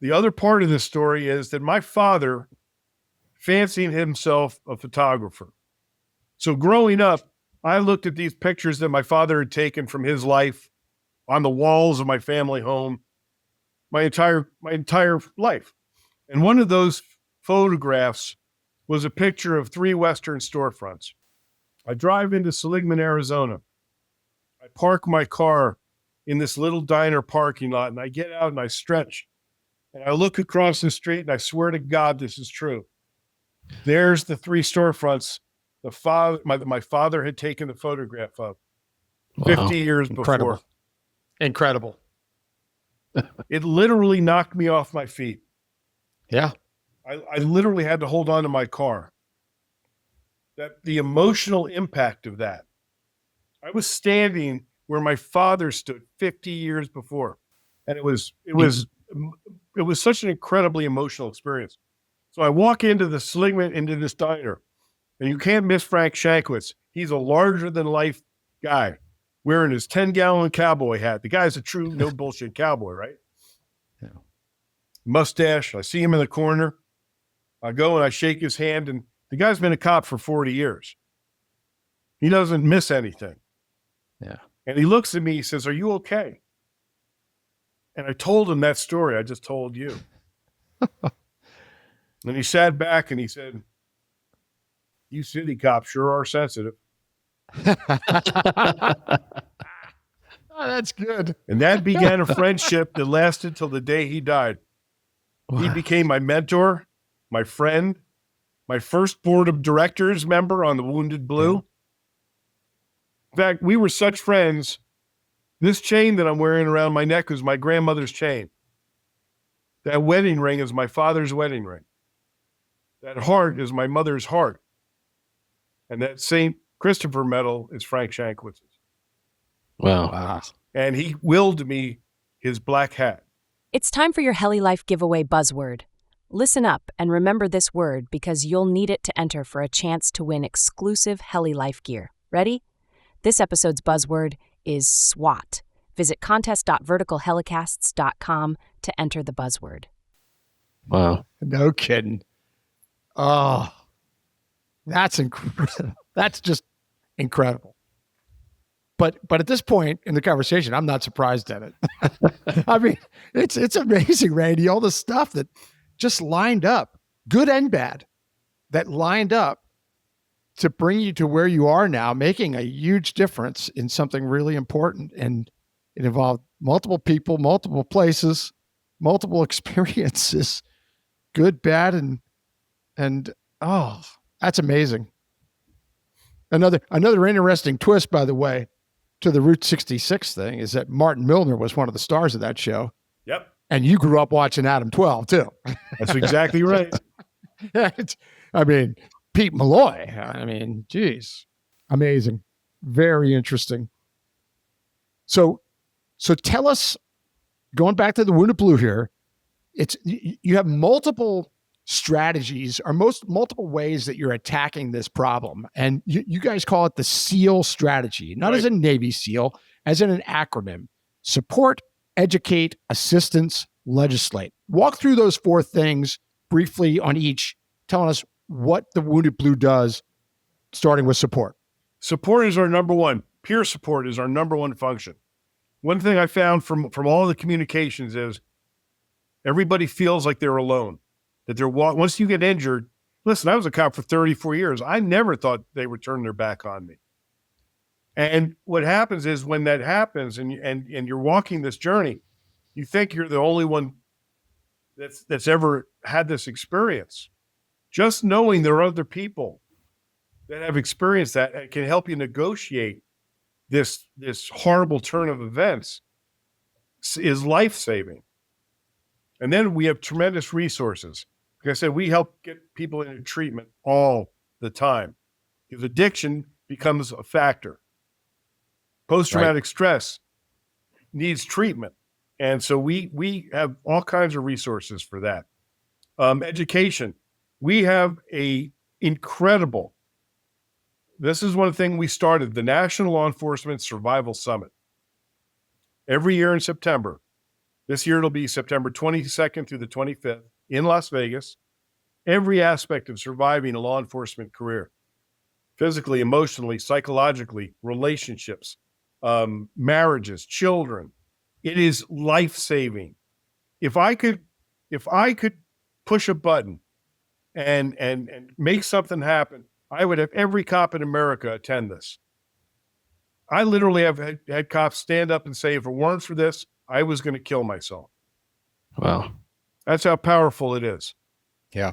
[SPEAKER 1] the other part of this story is that my father fancied himself a photographer. So growing up, I looked at these pictures that my father had taken from his life on the walls of my family home my entire life. And one of those photographs was a picture of 3 Western storefronts. I drive into Seligman, Arizona. I park my car in this little diner parking lot, and I get out and I stretch. And I look across the street, and I swear to God, this is true. There's the 3 storefronts my father had taken the photograph of 50 years before.
[SPEAKER 5] Incredible.
[SPEAKER 1] It literally knocked me off my feet.
[SPEAKER 5] Yeah.
[SPEAKER 1] I literally had to hold on to my car. That the emotional impact of that. I was standing where my father stood 50 years before. And it was such an incredibly emotional experience. So I walk into the Seligman, into this diner, and you can't miss Frank Shankwitz. He's a larger than life guy wearing his 10-gallon cowboy hat. The guy's a true no bullshit cowboy, right?
[SPEAKER 5] Yeah.
[SPEAKER 1] Mustache. I see him in the corner. I go and I shake his hand, and the guy's been a cop for 40 years. He doesn't miss anything.
[SPEAKER 5] Yeah.
[SPEAKER 1] And he looks at me, he says, "Are you okay?" And I told him that story I just told you. And he sat back and he said, "You city cops sure are sensitive."
[SPEAKER 5] Oh, that's good.
[SPEAKER 1] And that began a friendship that lasted till the day he died. He became my mentor, my friend, my first board of directors member on the Wounded Blue. In fact, we were such friends. This chain that I'm wearing around my neck is my grandmother's chain. That wedding ring is my father's wedding ring. That heart is my mother's heart. And that St. Christopher medal is Frank Shankwitz's.
[SPEAKER 6] Wow.
[SPEAKER 1] And he willed me his black hat.
[SPEAKER 7] It's time for your Heli Life giveaway buzzword. Listen up and remember this word because you'll need it to enter for a chance to win exclusive Heli Life gear. Ready? This episode's buzzword is SWAT. Visit contest.verticalhelicasts.com to enter the buzzword.
[SPEAKER 6] Wow.
[SPEAKER 5] No kidding. Oh, that's incredible. That's just incredible. But at this point in the conversation, I'm not surprised at it. I mean, it's amazing, Randy, all the stuff that just lined up, good and bad, that lined up to bring you to where you are now, making a huge difference in something really important. And it involved multiple people, multiple places, multiple experiences, good, bad, and oh, that's amazing. Another interesting twist, by the way, to the Route 66 thing is that Martin Milner was one of the stars of that show.
[SPEAKER 1] Yep.
[SPEAKER 5] And you grew up watching Adam 12 too.
[SPEAKER 1] That's exactly right.
[SPEAKER 5] I mean, Pete Malloy. I mean, geez, amazing. Very interesting. So tell us, going back to the Wounded Blue here, you have multiple strategies or multiple ways that you're attacking this problem. And you guys call it the SEAL strategy, not as a Navy SEAL, as in an acronym: support, educate, assistance, legislate. Walk through those 4 things briefly on each, telling us what the Wounded Blue does, starting with support.
[SPEAKER 1] Support is our number one. Peer support is our number one function. One thing I found from all the communications is everybody feels like they're alone. That once you get injured, listen, I was a cop for 34 years. I never thought they would turn their back on me. And what happens is when that happens and you're walking this journey, you think you're the only one that's ever had this experience. Just knowing there are other people that have experienced that and can help you negotiate this horrible turn of events is life-saving. And then we have tremendous resources. Like I said, we help get people into treatment all the time because addiction becomes a factor. Post-traumatic stress needs treatment. And so we have all kinds of resources for that. Education. We have a incredible, this is one thing we started, the National Law Enforcement Survival Summit. Every year in September. This year it'll be September 22nd through the 25th in Las Vegas. Every aspect of surviving a law enforcement career. Physically, emotionally, psychologically, relationships, marriages, children. It is life-saving. If I could push a button and make something happen, I would have every cop in America attend this. I literally have had cops stand up and say, if it weren't for this, I was going to kill myself.
[SPEAKER 6] Wow.
[SPEAKER 1] That's how powerful it is.
[SPEAKER 2] Yeah.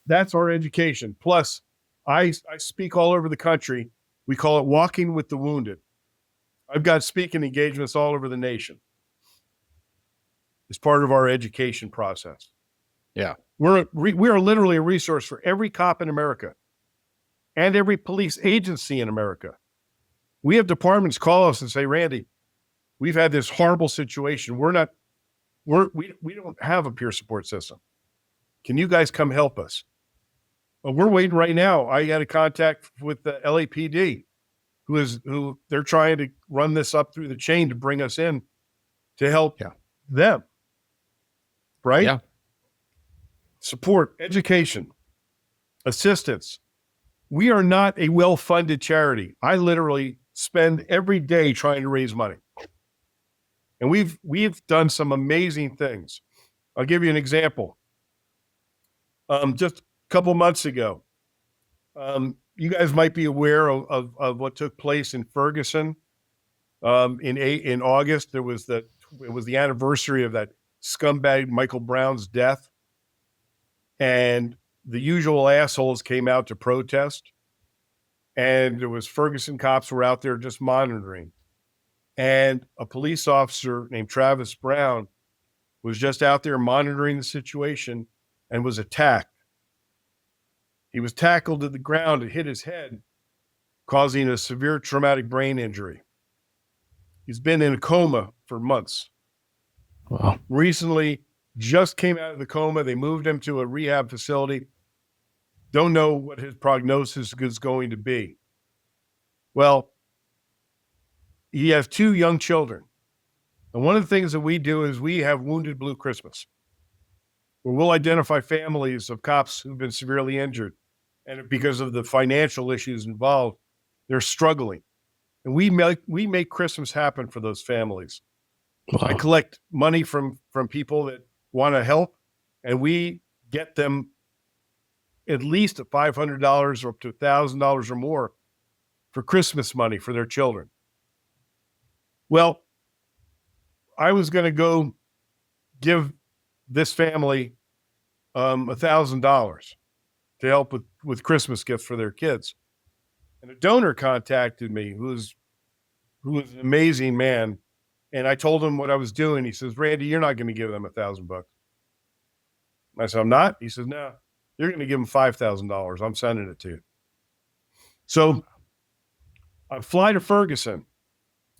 [SPEAKER 1] That's our education. Plus, I speak all over the country. We call it Walking with the Wounded. I've got speaking engagements all over the nation. It's part of our education process.
[SPEAKER 2] Yeah.
[SPEAKER 1] We are literally a resource for every cop in America and every police agency in America. We have departments call us and say, Randy, we've had this horrible situation. We don't have a peer support system. Can you guys come help us? Well, we're waiting right now. I had a contact with the LAPD who they're trying to run this up through the chain to bring us in to help them. Right?
[SPEAKER 2] Yeah.
[SPEAKER 1] Support, education, assistance. We are not a well-funded charity. I literally spend every day trying to raise money. And we've done some amazing things. I'll give you an example. Just a couple months ago, you guys might be aware of what took place in Ferguson. In August, it was the anniversary of that scumbag Michael Brown's death. And the usual assholes came out to protest. And there was Ferguson cops were out there just monitoring. And a police officer named Travis Brown was just out there monitoring the situation and was attacked. He was tackled to the ground and hit his head, causing a severe traumatic brain injury. He's been in a coma for months.
[SPEAKER 6] Wow.
[SPEAKER 1] Recently, just came out of the coma. They moved him to a rehab facility. Don't know what his prognosis is going to be. Well, he has 2 young children. And one of the things that we do is we have Wounded Blue Christmas, where we'll identify families of cops who've been severely injured. And because of the financial issues involved, they're struggling. And we make Christmas happen for those families.
[SPEAKER 6] Wow.
[SPEAKER 1] I collect money from people that want to help, and we get them at least $500 or up to $1,000 or more for Christmas money for their children. Well, I was going to go give this family $1,000 to help with Christmas gifts for their kids. And a donor contacted me who was an amazing man. And I told him what I was doing. He says, Randy, you're not going to give them $1,000. I said, I'm not. He says, no, you're going to give them $5,000. I'm sending it to you. So I fly to Ferguson.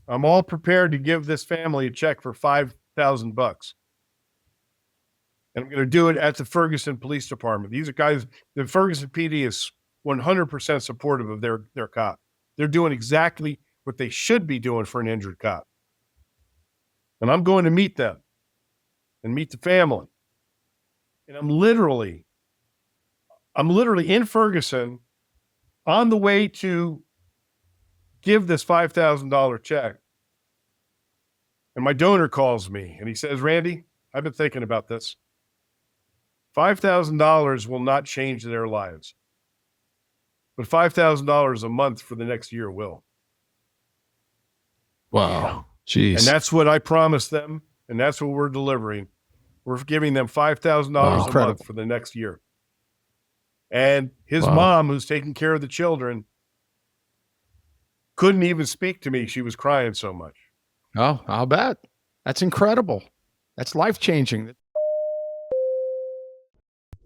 [SPEAKER 1] I'm all prepared to give this family a check for $5,000. And I'm going to do it at the Ferguson Police Department. These are guys, the Ferguson PD is 100% supportive of their cop. They're doing exactly what they should be doing for an injured cop. And I'm going to meet them and meet the family. And I'm literally in Ferguson on the way to give this $5,000 check. And my donor calls me and he says, Randy, I've been thinking about this. $5,000 will not change their lives. But $5,000 a month for the next year will.
[SPEAKER 6] Wow. Jeez.
[SPEAKER 1] And that's what I promised them, and that's what we're delivering. We're giving them $5,000 a month for the next year. And his mom, who's taking care of the children, couldn't even speak to me. She was crying so much.
[SPEAKER 5] Oh, I'll bet. That's incredible. That's life-changing.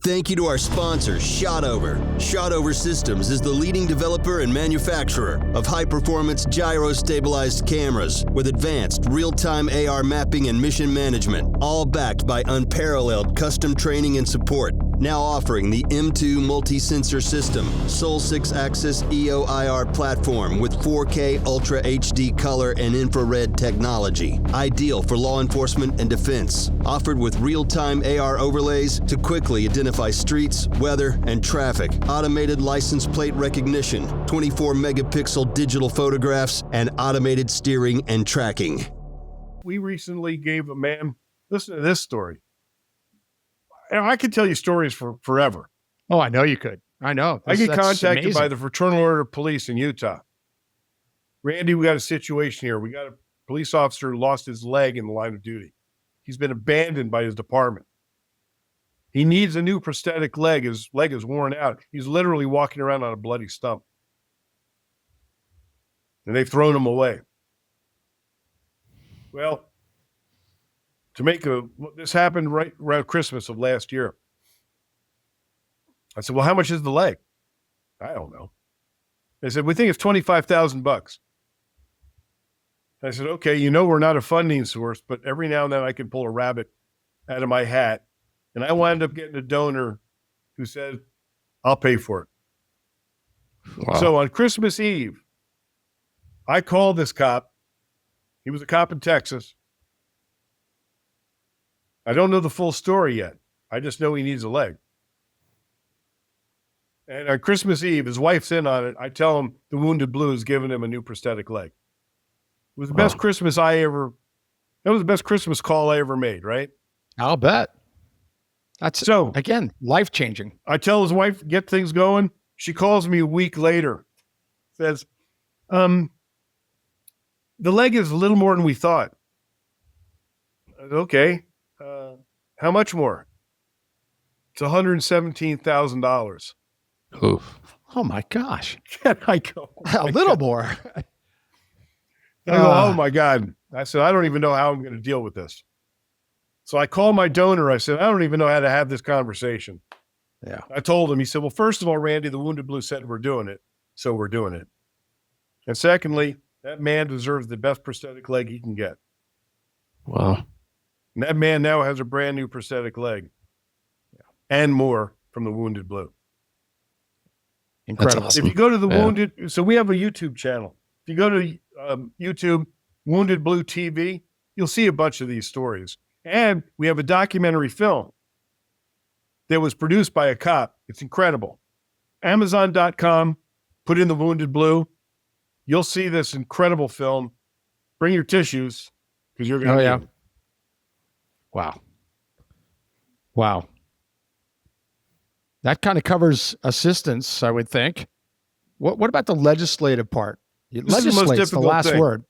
[SPEAKER 3] Thank you to our sponsor, Shotover. Shotover Systems is the leading developer and manufacturer of high-performance gyro-stabilized cameras with advanced real-time AR mapping and mission management, all backed by unparalleled custom training and support. Now offering the M2 multi-sensor system, sole 6-axis EO/IR platform with 4K Ultra HD color and infrared technology. Ideal for law enforcement and defense. Offered with real-time AR overlays to quickly identify streets, weather, and traffic. Automated license plate recognition, 24 megapixel digital photographs, and automated steering and tracking.
[SPEAKER 1] We recently gave a man, listen to this story. I could tell you stories for forever.
[SPEAKER 5] Oh, I know you could. I know.
[SPEAKER 1] I get
[SPEAKER 5] That's
[SPEAKER 1] contacted
[SPEAKER 5] amazing.
[SPEAKER 1] by the Fraternal Order of Police in Utah. Randy, we got a situation here. We got a police officer who lost his leg in the line of duty. He's been abandoned by his department. He needs a new prosthetic leg. His leg is worn out. He's literally walking around on a bloody stump. And they've thrown him away. Well, this happened right around Christmas of last year. I said, well, how much is the leg? I don't know. They said, we think it's $25,000. I said, okay, we're not a funding source, but every now and then I can pull a rabbit out of my hat. And I wound up getting a donor who said, I'll pay for it. Wow. So on Christmas Eve, I called this cop. He was a cop in Texas. I don't know the full story yet. I just know he needs a leg. And on Christmas Eve, his wife's in on it. I tell him the Wounded Blue has given him a new prosthetic leg. It was the best Christmas that was the best Christmas call I ever made, right?
[SPEAKER 5] I'll bet. That's, so again, life-changing.
[SPEAKER 1] I tell his wife, get things going. She calls me a week later. Says, the leg is a little more than we thought. I said, okay. How much more? It's $117,000.
[SPEAKER 6] Oof.
[SPEAKER 5] Oh my gosh.
[SPEAKER 1] Can I go?
[SPEAKER 5] A little more.
[SPEAKER 1] I go, oh my God. I said, I don't even know how I'm going to deal with this. So I called my donor. I said, I don't even know how to have this conversation.
[SPEAKER 5] Yeah.
[SPEAKER 1] I told him, he said, well, first of all, Randy, the Wounded Blue said we're doing it. So we're doing it. And secondly, that man deserves the best prosthetic leg he can get.
[SPEAKER 6] Wow.
[SPEAKER 1] And that man now has a brand new prosthetic leg and more from the Wounded Blue.
[SPEAKER 5] Incredible.
[SPEAKER 6] Awesome.
[SPEAKER 1] If you go to the Wounded, so we have a YouTube channel. If you go to YouTube, Wounded Blue TV, you'll see a bunch of these stories. And we have a documentary film that was produced by a cop. It's incredible. Amazon.com, put in the Wounded Blue. You'll see this incredible film. Bring your tissues because you're going to need it.
[SPEAKER 5] Wow. Wow. That kind of covers assistance, I would think. What about the legislative part? Legislate's the last
[SPEAKER 1] thing.
[SPEAKER 5] word.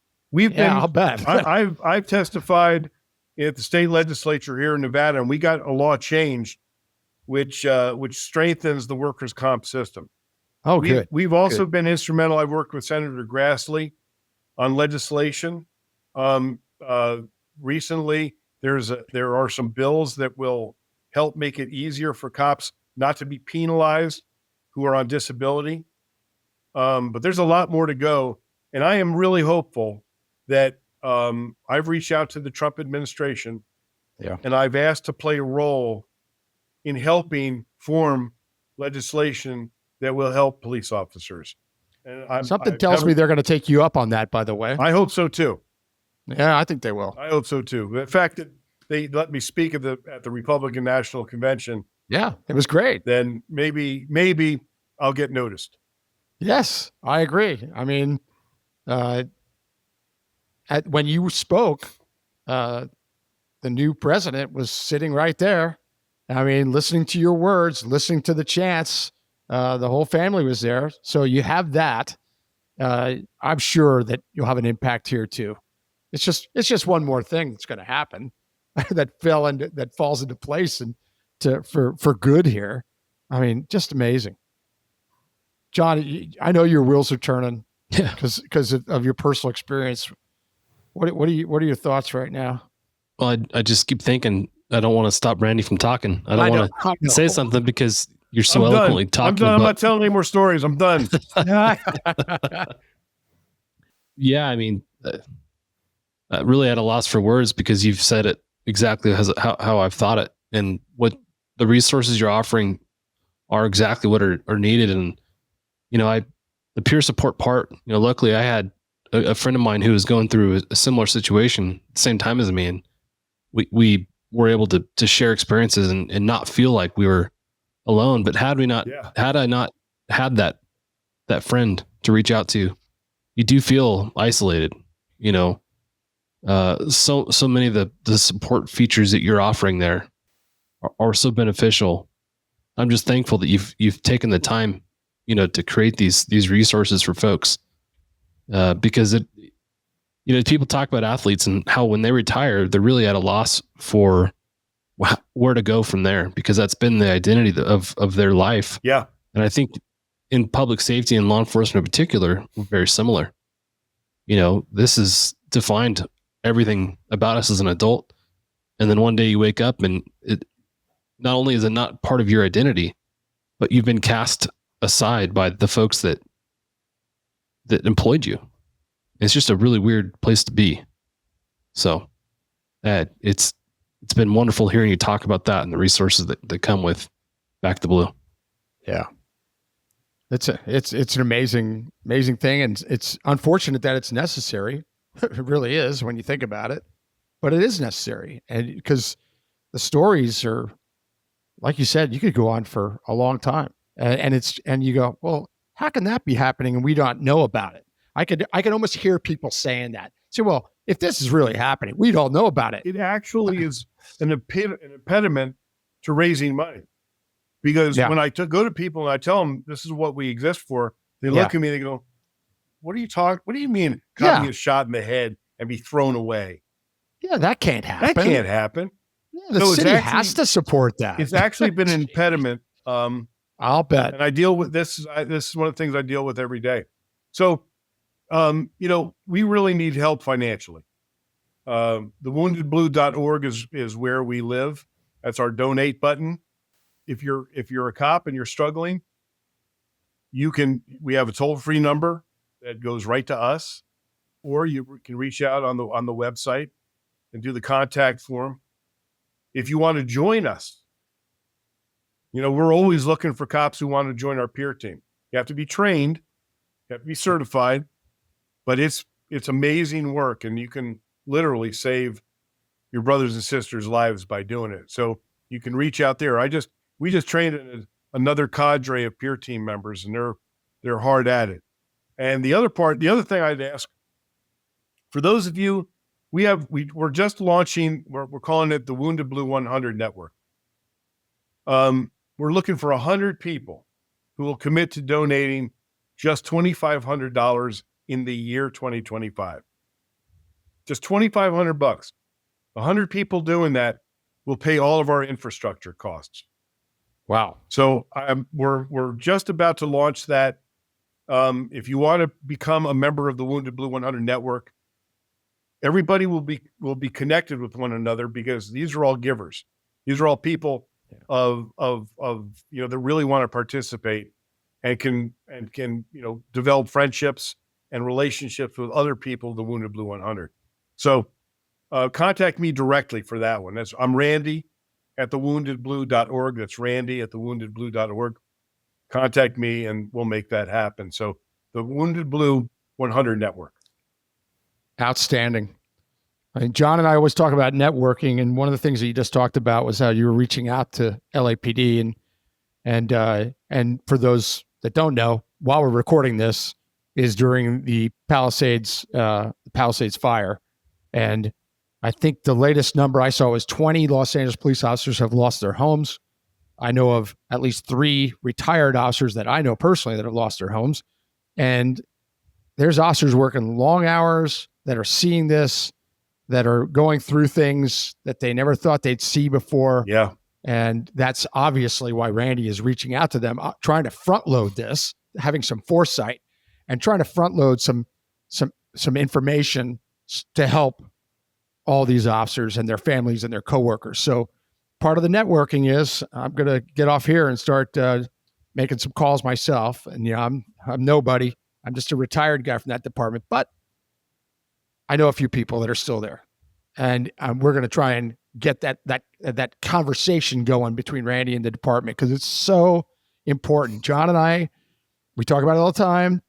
[SPEAKER 5] I'll bet.
[SPEAKER 1] I've testified at the state legislature here in Nevada, and we got a law changed, which strengthens the workers' comp system.
[SPEAKER 5] Oh, good.
[SPEAKER 1] We've also been instrumental. I've worked with Senator Grassley on legislation. Recently, there are some bills that will help make it easier for cops not to be penalized who are on disability. But there's a lot more to go. And I am really hopeful that I've reached out to the Trump administration and I've asked to play a role in helping form legislation that will help police officers. And
[SPEAKER 5] Something tells me they're going to take you up on that, by the way.
[SPEAKER 1] I hope so too.
[SPEAKER 5] Yeah, I think they will.
[SPEAKER 1] I hope so too. The fact that they let me speak at the Republican National Convention.
[SPEAKER 5] Yeah, it was great.
[SPEAKER 1] Then maybe I'll get noticed.
[SPEAKER 5] Yes, I agree. I mean, when you spoke, the new president was sitting right there. I mean, listening to your words, listening to the chants, the whole family was there. So you have that. I'm sure that you'll have an impact here too. It's just one more thing that's going to happen that falls into place and for good here. I mean, just amazing. John, I know your wheels are turning because of your personal experience. What are your thoughts right now?
[SPEAKER 6] Well, I just keep thinking I don't want to stop Randy from talking. I don't want to say something because you're so eloquently talking.
[SPEAKER 1] I'm done. I'm not telling any more stories. I'm done.
[SPEAKER 6] Yeah, I mean, really at a loss for words because you've said it exactly how I've thought it, and what the resources you're offering are exactly what are needed. And the peer support part. Luckily I had a friend of mine who was going through a similar situation at the same time as me, and we were able to share experiences and not feel like we were alone. But had I not had that friend to reach out to, you do feel isolated. So many of the support features that you're offering there are so beneficial. I'm just thankful that you've taken the time, to create these resources for folks, because people talk about athletes and how when they retire, they're really at a loss for where to go from there, because that's been the identity of their life.
[SPEAKER 1] Yeah.
[SPEAKER 6] And I think in public safety and law enforcement in particular, we're very similar. This has defined everything about us as an adult. And then one day you wake up and it not only is it not part of your identity, but you've been cast aside by the folks that employed you. It's just a really weird place to be. So it's been wonderful hearing you talk about that and the resources that come with Back to Blue.
[SPEAKER 5] Yeah. It's an amazing thing. And it's unfortunate that it's necessary. It really is when you think about it, but it is necessary. And because the stories are, like you said, you could go on for a long time, and you go, well, how can that be happening? And we don't know about it. I can almost hear people saying that. So, well, if this is really happening, we'd all know about it.
[SPEAKER 1] It actually is an impediment to raising money, because when I go to people and I tell them this is what we exist for, they look at me and they go, what do you mean get shot in the head and be thrown away?
[SPEAKER 5] Yeah, that can't happen.
[SPEAKER 1] That can't happen.
[SPEAKER 5] Yeah, the city has to support that.
[SPEAKER 1] It's actually been an impediment.
[SPEAKER 5] I'll bet.
[SPEAKER 1] And I deal with this. This is one of the things I deal with every day. So, we really need help financially. TheWoundedBlue.org is where we live. That's our donate button. If you're a cop and you're struggling, we have a toll-free number that goes right to us, or you can reach out on the website and do the contact form. If you want to join us, we're always looking for cops who want to join our peer team. You have to be trained, you have to be certified, but it's amazing work, and you can literally save your brothers and sisters' lives by doing it. So you can reach out there. We just trained another cadre of peer team members, and they're hard at it. And the other thing I'd ask, for those of you, we're just launching, we're calling it the Wounded Blue 100 Network. We're looking for 100 people who will commit to donating just $2,500 in the year 2025. Just $2,500. 100 people doing that will pay all of our infrastructure costs.
[SPEAKER 5] Wow.
[SPEAKER 1] So we're just about to launch that. If you want to become a member of the Wounded Blue 100 Network, everybody will be connected with one another, because these are all givers. These are all people of that really want to participate and can develop friendships and relationships with other people of the Wounded Blue 100. So contact me directly for that one. I'm Randy at thewoundedblue.org. That's Randy at thewoundedblue.org. Contact me and we'll make that happen. So the Wounded Blue 100 Network.
[SPEAKER 5] Outstanding. I mean, John and I always talk about networking, and one of the things that you just talked about was how you were reaching out to LAPD, and for those that don't know, while we're recording this is during the Palisades fire, and I think the latest number I saw was 20 Los Angeles police officers have lost their homes. I know of at least 3 retired officers that I know personally that have lost their homes, and there's officers working long hours that are seeing this. that are going through things that they never thought they'd see before.
[SPEAKER 1] Yeah.
[SPEAKER 5] And that's obviously why Randy is reaching out to them, trying to front load this, having some foresight, and trying to front load some information to help all these officers and their families and their coworkers. So part of the networking is I'm going to get off here and start making some calls myself. And I'm nobody. I'm just a retired guy from that department, but I know a few people that are still there, and we're going to try and get that conversation going between Randy and the department, because it's so important. John and I, we talk about it all the time.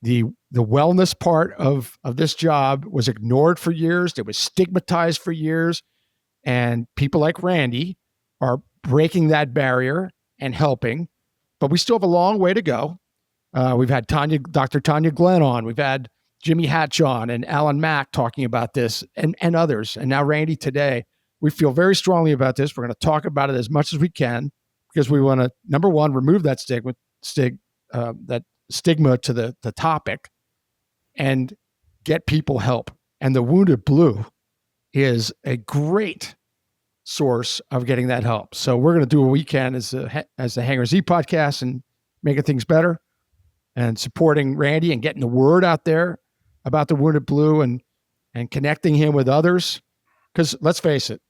[SPEAKER 5] The wellness part of this job was ignored for years. It was stigmatized for years, and people like Randy are breaking that barrier and helping. But we still have a long way to go. We've had Dr. Tanya Glenn on. We've had Jimmy Hatch on and Alan Mack talking about this, and others. And now Randy today. We feel very strongly about this. We're going to talk about it as much as we can, because we want to, number one, remove that stigma to the topic and get people help. And the Wounded Blue is a great source of getting that help. So we're going to do what we can as the Hangar Z podcast and making things better and supporting Randy and getting the word out there about the Wounded Blue and connecting him with others. Because let's face it,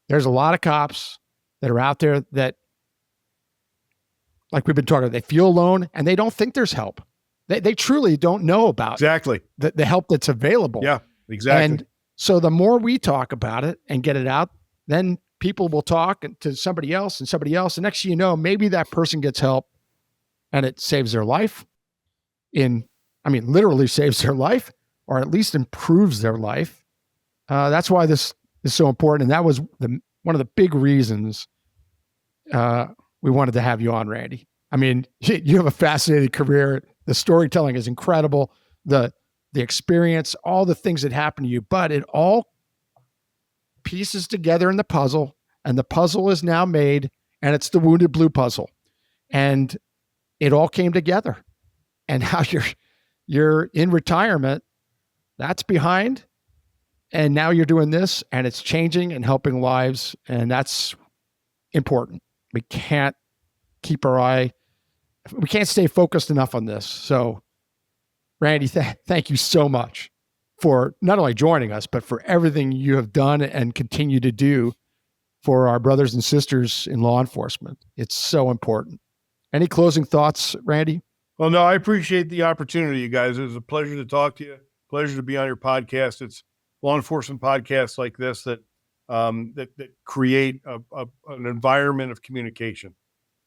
[SPEAKER 5] there's a lot of cops that are out there that, like we've been talking about, they feel alone and they don't think there's help. They truly don't know about
[SPEAKER 1] exactly
[SPEAKER 5] the help that's available.
[SPEAKER 1] Yeah, exactly.
[SPEAKER 5] And so the more we talk about it and get it out, then people will talk to somebody else and somebody else. And next thing you know, maybe that person gets help and it saves their life. Literally saves their life, or at least improves their life. That's why this is so important. And that was one of the big reasons we wanted to have you on, Randy. I mean, you have a fascinating career. The storytelling is incredible. The experience, all the things that happen to you, but it all pieces together in the puzzle, and the puzzle is now made, and it's the Wounded Blue puzzle. And it all came together. And now you're in retirement. That's behind. And now you're doing this, and it's changing and helping lives. And that's important. We can't we can't stay focused enough on this. So Randy, thank you so much for not only joining us, but for everything you have done and continue to do for our brothers and sisters in law enforcement. It's so important. Any closing thoughts, Randy?
[SPEAKER 1] Well, no, I appreciate the opportunity, you guys. It was a pleasure to talk to you. Pleasure to be on your podcast. It's law enforcement podcasts like this that create an environment of communication.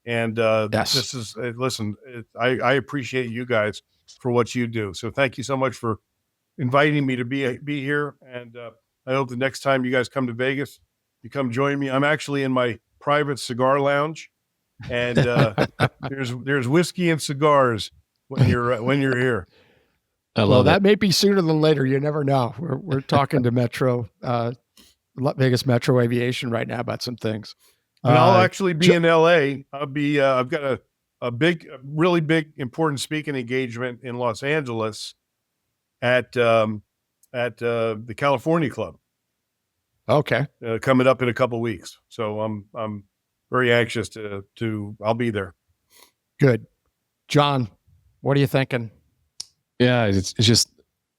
[SPEAKER 1] And
[SPEAKER 5] yes.
[SPEAKER 1] This is, I appreciate you guys for what you do. So thank you so much for inviting me to be here. And I hope the next time you guys come to Vegas, you come join me. I'm actually in my private cigar lounge, and there's whiskey and cigars when you're here.
[SPEAKER 6] I love
[SPEAKER 5] that may be sooner than later. You never know. We're talking to Vegas Metro Aviation right now about some things.
[SPEAKER 1] And I'll actually be in LA. I've got a really big, important speaking engagement in Los Angeles at the California Club.
[SPEAKER 5] Okay.
[SPEAKER 1] Coming up in a couple weeks. So I'm very anxious I'll be there.
[SPEAKER 5] Good. John, what are you thinking?
[SPEAKER 6] Yeah, it's just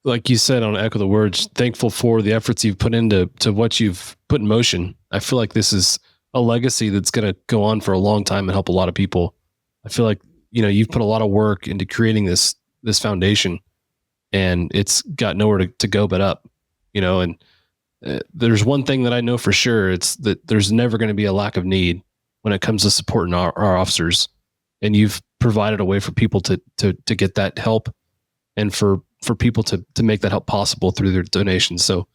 [SPEAKER 6] like you said, on Echo the Words, thankful for the efforts you've put into what you've put in motion. I feel like this is a legacy that's going to go on for a long time and help a lot of people. I feel like, you've put a lot of work into creating this foundation, and it's got nowhere to go but up, and there's one thing that I know for sure. It's that there's never going to be a lack of need when it comes to supporting our officers. And you've provided a way for people to get that help, and for people to make that help possible through their donations. So,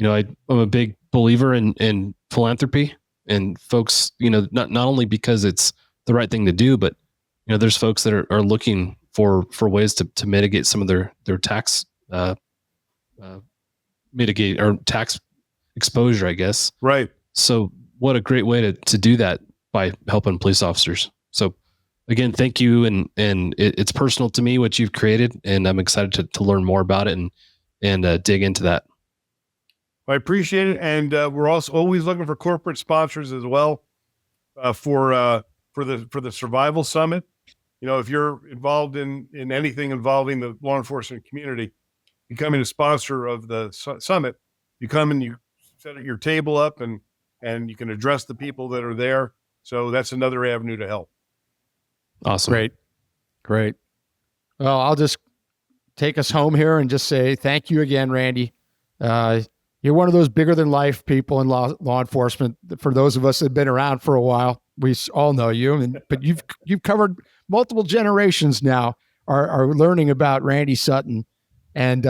[SPEAKER 6] I'm a big believer in philanthropy, and folks, not only because it's the right thing to do, but, there's folks that are looking for ways to mitigate some of their tax, mitigate or tax exposure, I guess.
[SPEAKER 1] Right.
[SPEAKER 6] So what a great way to do that by helping police officers. So again, thank you. And it's personal to me, what you've created, and I'm excited to learn more about it. And and dig into that.
[SPEAKER 1] I appreciate it. And we're also always looking for corporate sponsors as well for the Survival Summit. If you're involved in anything involving the law enforcement community, becoming a sponsor of the summit, you come and you set your table up and you can address the people that are there. So that's another avenue to help.
[SPEAKER 6] Awesome.
[SPEAKER 5] Great. Well, I'll just take us home here and just say thank you again, Randy. You're one of those bigger than life people in law enforcement. For those of us that have been around for a while, we all know you, but you've covered multiple generations now are learning about Randy Sutton, and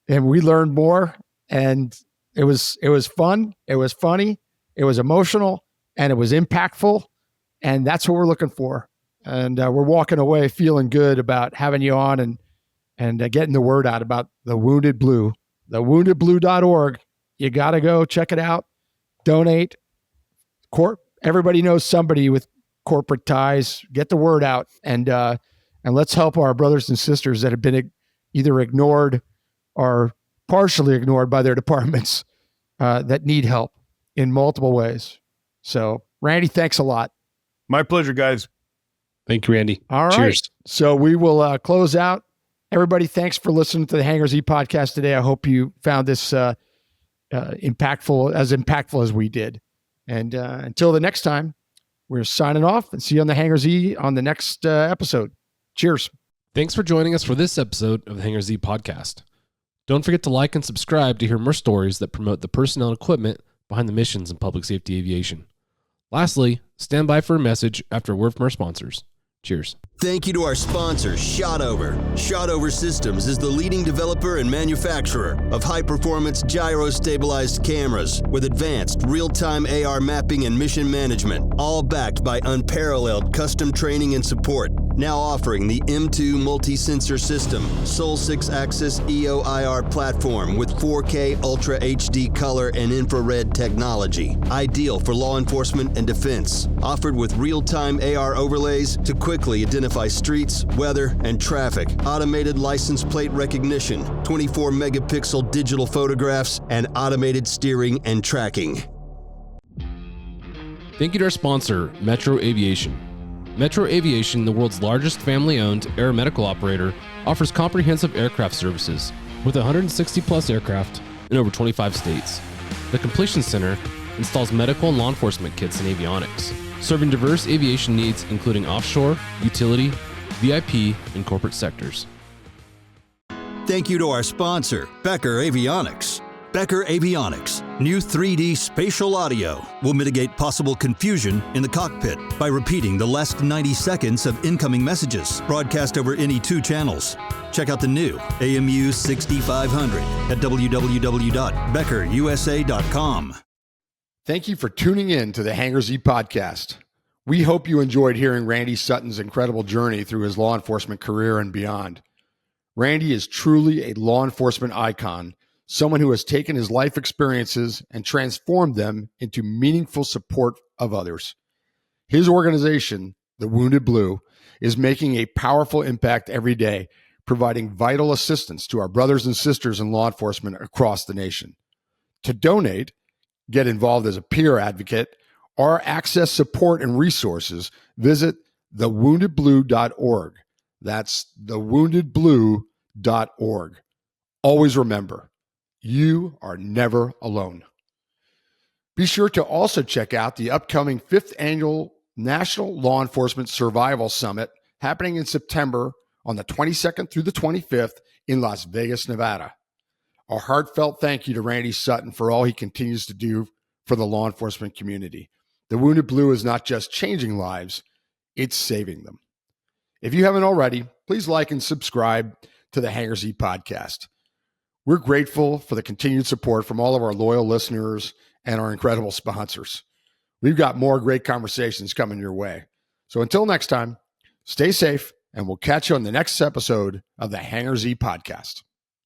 [SPEAKER 5] we learned more, and it was fun, it was funny, it was emotional, and it was impactful, and that's what we're looking for. And we're walking away feeling good about having you on and getting the word out about the Wounded Blue, thewoundedblue.org. You got to go check it out. Donate. Everybody knows somebody with corporate ties. Get the word out, and let's help our brothers and sisters that have been either ignored or partially ignored by their departments that need help in multiple ways. So, Randy, thanks a lot.
[SPEAKER 1] My pleasure, guys.
[SPEAKER 6] Thank you, Randy.
[SPEAKER 5] All right.
[SPEAKER 6] Cheers.
[SPEAKER 5] So we will close out. Everybody, thanks for listening to the Hangar Z podcast today. I hope you found this impactful as we did. And until the next time, we're signing off and see you on the Hangar Z on the next episode. Cheers.
[SPEAKER 6] Thanks for joining us for this episode of the Hangar Z podcast. Don't forget to like and subscribe to hear more stories that promote the personnel and equipment behind the missions in public safety aviation. Lastly, stand by for a message after a word from our sponsors. Cheers.
[SPEAKER 3] Thank you to our sponsor, Shotover. Shotover Systems is the leading developer and manufacturer of high-performance gyro-stabilized cameras with advanced real-time AR mapping and mission management, all backed by unparalleled custom training and support. Now offering the M2 multi-sensor system, Sol 6-axis EO/IR platform with 4K Ultra HD color and infrared technology. Ideal for law enforcement and defense. Offered with real-time AR overlays to quickly identify streets, weather, and traffic. Automated license plate recognition, 24 megapixel digital photographs, and automated steering and tracking.
[SPEAKER 6] Thank you to our sponsor, Metro Aviation. Metro Aviation, the world's largest family-owned aeromedical operator, offers comprehensive aircraft services with 160-plus aircraft in over 25 states. The Completion Center installs medical and law enforcement kits and avionics, serving diverse aviation needs including offshore, utility, VIP, and corporate sectors.
[SPEAKER 3] Thank you to our sponsor, Becker Avionics. Becker Avionics, new 3D spatial audio will mitigate possible confusion in the cockpit by repeating the last 90 seconds of incoming messages broadcast over any two channels. Check out the new AMU 6500 at www.beckerusa.com.
[SPEAKER 2] Thank you for tuning in to the Hangar Z podcast. We hope you enjoyed hearing Randy Sutton's incredible journey through his law enforcement career and beyond. Randy is truly a law enforcement icon, someone who has taken his life experiences and transformed them into meaningful support of others. His organization, the Wounded Blue, is making a powerful impact every day, providing vital assistance to our brothers and sisters in law enforcement across the nation. To donate, get involved as a peer advocate, or access support and resources, visit thewoundedblue.org. That's thewoundedblue.org. Always remember, you are never alone. Be sure to also check out the upcoming 5th Annual National Law Enforcement Survival Summit happening in September on the 22nd through the 25th in Las Vegas, Nevada. A heartfelt thank you to Randy Sutton for all he continues to do for the law enforcement community. The Wounded Blue is not just changing lives, it's saving them. If you haven't already, please like and subscribe to the Hangar Z podcast. We're grateful for the continued support from all of our loyal listeners and our incredible sponsors. We've got more great conversations coming your way. So until next time, stay safe, and we'll catch you on the next episode of the Hangar Z podcast.